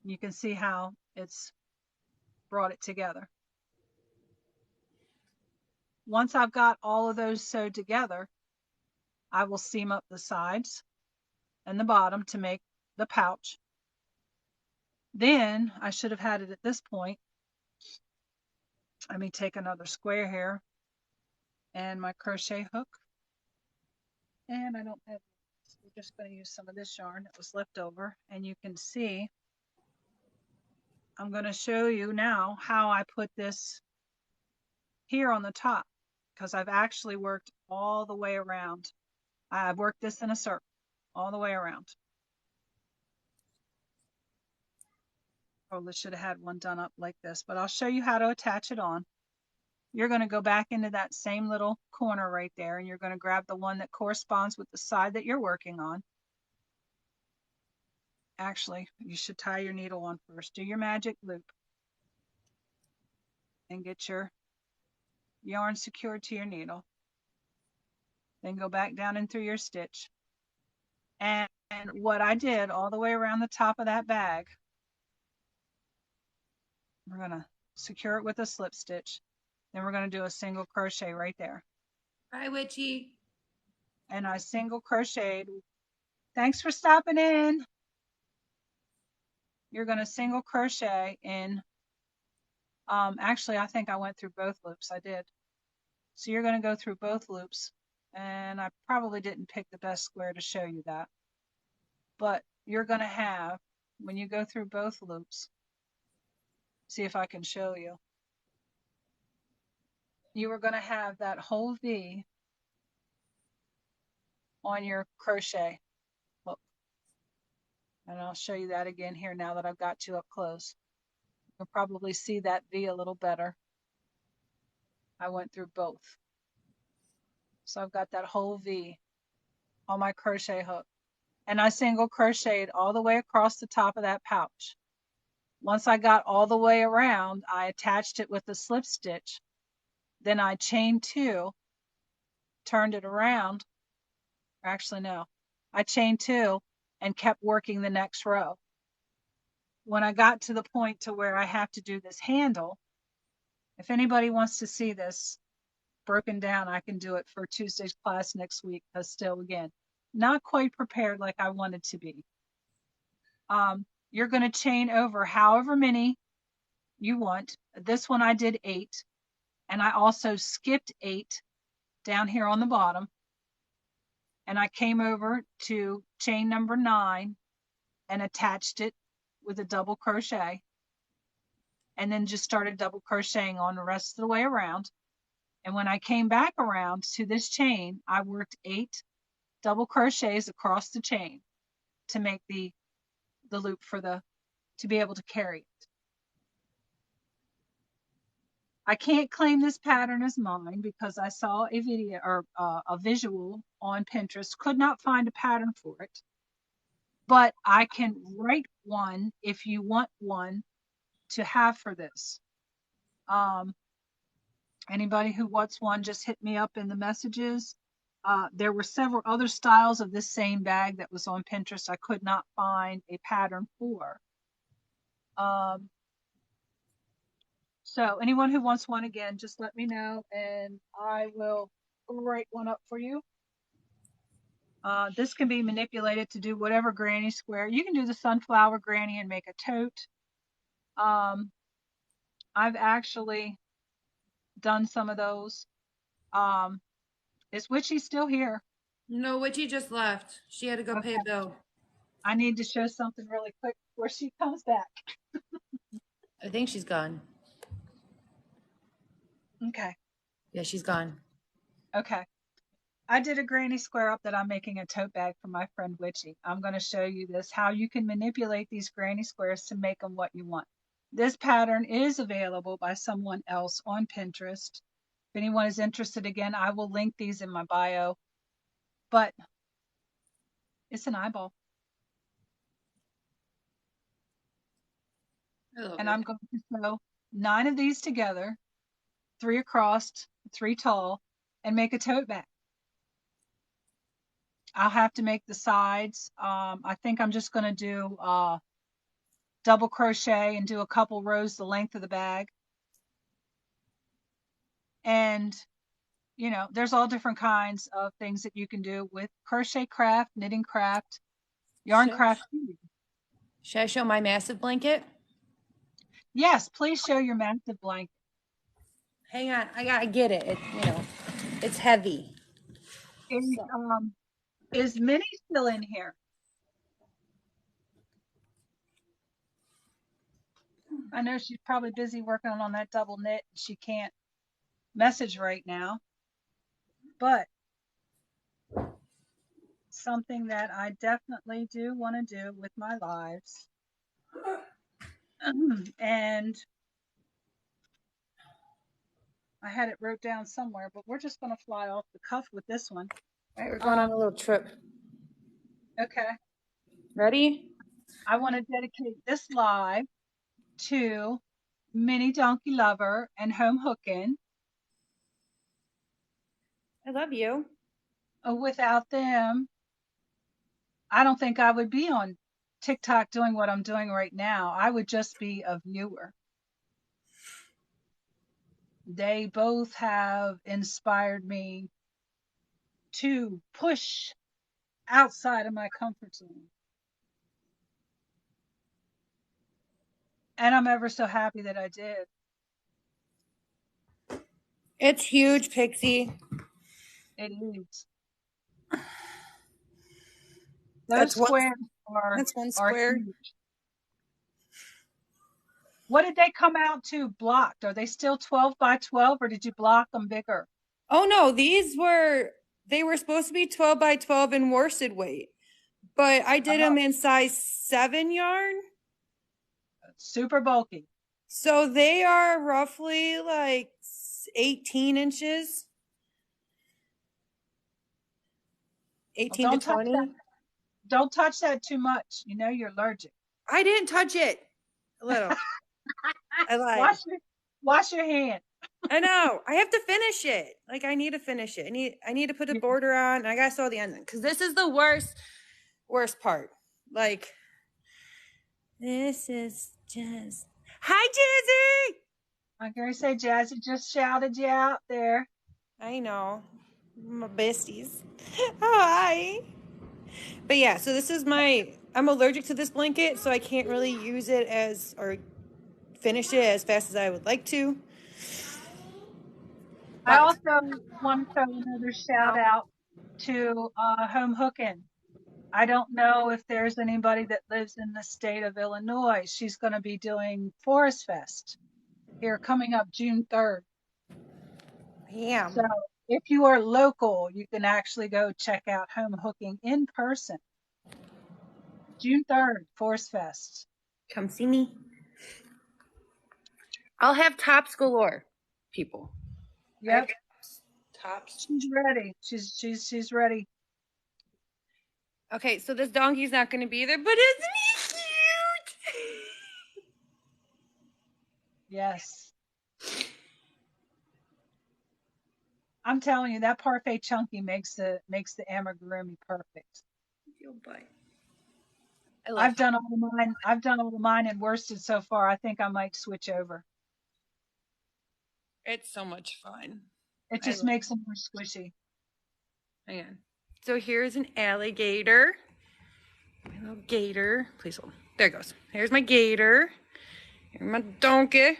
You can see how it's brought it together. Once I've got all of those sewed together, I will seam up the sides and the bottom to make the pouch. Then I should have had it at this point. Let me take another square here and my crochet hook. And I don't have, so we're just going to use some of this yarn that was left over. And you can see, I'm going to show you now how I put this here on the top, because I've actually worked all the way around. I've worked this in a circle all the way around. Probably should have had one done up like this, but I'll show you how to attach it on. You're going to go back into that same little corner right there, and you're going to grab the one that corresponds with the side that you're working on. Actually, you should tie your needle on first. Do your magic loop and get your yarn secured to your needle. Then go back down in through your stitch. And what I did all the way around the top of that bag, we're going to secure it with a slip stitch. Then we're going to do a single crochet right there. Bye, Witchy. And I single crocheted. Thanks for stopping in. You're going to single crochet in, actually, I think I went through both loops. I did. So you're going to go through both loops. And I probably didn't pick the best square to show you that. But you're going to have, when you go through both loops, see if I can show you. You are going to have that whole V on your crochet hook. And I'll show you that again here now that I've got you up close. You'll probably see that V a little better. I went through both. So I've got that whole V on my crochet hook. And I single crocheted all the way across the top of that pouch. Once I got all the way around, I attached it with a slip stitch. Then I chained 2, turned it around. Actually, no. I chained 2 and kept working the next row. When I got to the point to where I have to do this handle, if anybody wants to see this broken down, I can do it for Tuesday's class next week, because still, again, not quite prepared like I wanted to be. You're going to chain over however many you want. This one I did 8, and I also skipped 8 down here on the bottom, and I came over to chain number 9 and attached it with a double crochet, and then just started double crocheting on the rest of the way around. And when I came back around to this chain, I worked 8 double crochets across the chain to make the loop for to be able to carry it. I can't claim this pattern as mine because I saw a video or a visual on Pinterest, could not find a pattern for it, but I can write one if you want one to have for this. Anybody who wants one, just hit me up in the messages. There were several other styles of this same bag that was on Pinterest I could not find a pattern for. So anyone who wants one, again, just let me know and I will write one up for you. This can be manipulated to do whatever granny square. You can do the sunflower granny and make a tote. I've actually done some of those. Is Witchy still here? No, Witchy just left. She had to go pay a bill. I need to show something really quick before she comes back. I think she's gone. Okay. Yeah, she's gone. Okay. I did a granny square up that I'm making a tote bag for my friend Witchy. I'm going to show you this, how you can manipulate these granny squares to make them what you want. This pattern is available by someone else on Pinterest anyone is interested, again, I will link these in my bio. But it's an eyeball. I love And it. I'm going to sew 9 of these together, 3 across, 3 tall, and make a tote bag. I'll have to make the sides. I think I'm just going to do double crochet and do a couple rows the length of the bag. And, you know, there's all different kinds of things that you can do with crochet craft, knitting craft, yarn craft. Should I show my massive blanket? Yes, please show your massive blanket. Hang on, I gotta get it. It's heavy. Is, So. is Minnie still in here? I know she's probably busy working on that double knit. She can't message right now, but something that I definitely do want to do with my lives. And I had it wrote down somewhere, but we're just going to fly off the cuff with this one. All right, we're going on a little trip. Okay. Ready? I want to dedicate this live to Minnie Donkey Lover and Home Hookin'. I love you. Without them, I don't think I would be on TikTok doing what I'm doing right now. I would just be a viewer. They both have inspired me to push outside of my comfort zone. And I'm ever so happy that I did. It's huge, Pixie. It is. That's Those squares are one square. huge. What did they come out to blocked? Are they still 12 by 12 or did you block them bigger? Oh no, they were supposed to be 12 by 12 in worsted weight, but I did them in size 7 yarn. Super bulky. So they are roughly like 18 inches. 18 to 20. Don't touch that too much. You know you're allergic. I didn't touch it. A little. I lied. Wash your hand. I know. I have to finish it. Like I need to finish it. I need to put a border on. And I gotta sew the ends in because this is the worst part. Like this is just. Hi, Jazzy. I'm gonna say Jazzy just shouted you out there. I know. My besties. Hi. But yeah, so this is I'm allergic to this blanket, so I can't really use it or finish it as fast as I would like to. I also want to throw another shout out to Home Hookin'. I don't know if there's anybody that lives in the state of Illinois. She's going to be doing Forest Fest here coming up June 3rd. Yeah. So if you are local, you can actually go check out Home Hooking in person. June 3rd, Forest Fest. Come see me. I'll have tops galore, people. Yep. Tops. She's ready. She's ready. Okay, so this donkey's not going to be there, but isn't he cute? Yes. I'm telling you, that parfait chunky makes the amigurumi perfect. I've done all of mine in worsted so far. I think I might switch over. It's so much fun. It just makes them more squishy. Hang on. So here's an alligator. My little gator. Please hold. There it goes. Here's my gator. Here's my donkey.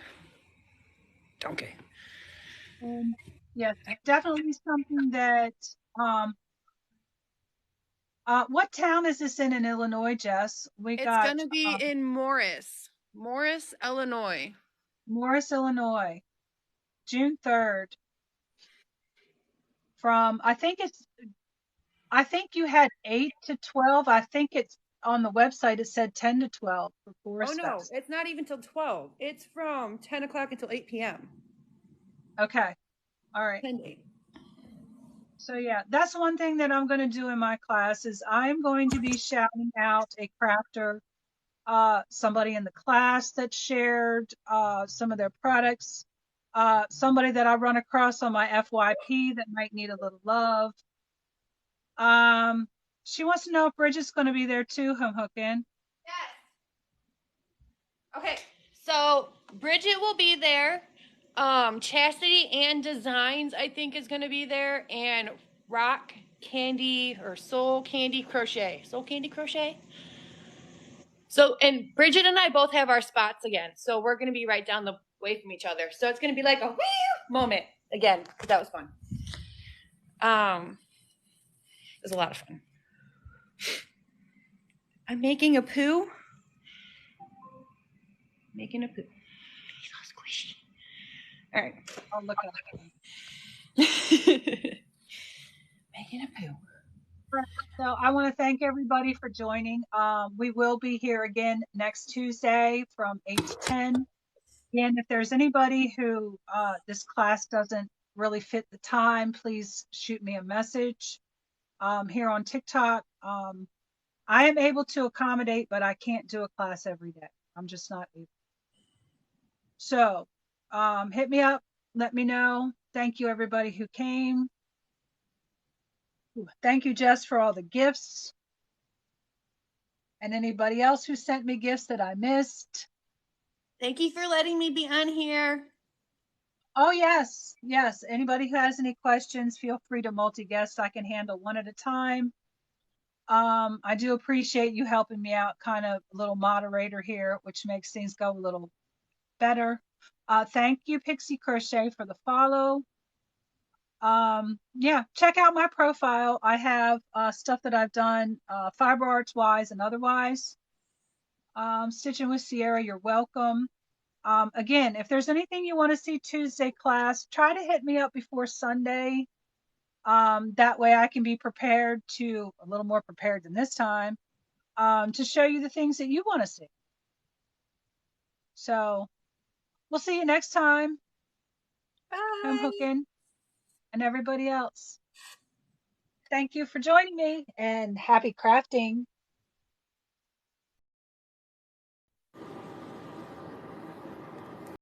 Yes, definitely something that what town is this in Illinois, Jess? It's going to be in Morris, Illinois. Morris, Illinois. June 3rd. From I think you had 8 to 12. I think it's on the website it said 10 to 12 for Forest Fest. It's not even till 12. It's from 10 o'clock until 8 p.m. Okay. All right. Pending. So yeah, that's one thing that I'm going to do in my class is I'm going to be shouting out a crafter, somebody in the class that shared some of their products, somebody that I run across on my FYP that might need a little love. She wants to know if Bridget's going to be there too, Hookin. Yes. Okay, so Bridget will be there. Chastity and Designs, I think, is going to be there, and Rock Candy or Soul Candy Crochet. Soul Candy Crochet. So, and Bridget and I both have our spots again. So we're going to be right down the way from each other. So it's going to be like a whee moment again, because that was fun. It was a lot of fun. I'm making a poo. Making a poo. He's all squishy. All right. I'll look up. Making a poo. So I want to thank everybody for joining. We will be here again next Tuesday from 8 to 10. And if there's anybody who this class doesn't really fit the time, please shoot me a message here on TikTok. I am able to accommodate, but I can't do a class every day. I'm just not able. So hit me up. Let me know. Thank you, everybody who came. Thank you, Jess, for all the gifts. And anybody else who sent me gifts that I missed. Thank you for letting me be on here. Oh, yes. Yes. Anybody who has any questions, feel free to multi-guest. I can handle one at a time. I do appreciate you helping me out, kind of a little moderator here, which makes things go a little better. Thank you, Pixie Crochet, for the follow. Yeah, check out my profile. I have stuff that I've done fiber arts wise and otherwise. Stitching with Sierra, you're welcome. Again, if there's anything you want to see Tuesday class, try to hit me up before Sunday. That way I can be prepared to, a little more prepared than this time, to show you the things that you want to see. So we'll see you next time. Bye. I'm Hookin and everybody else. Thank you for joining me and happy crafting.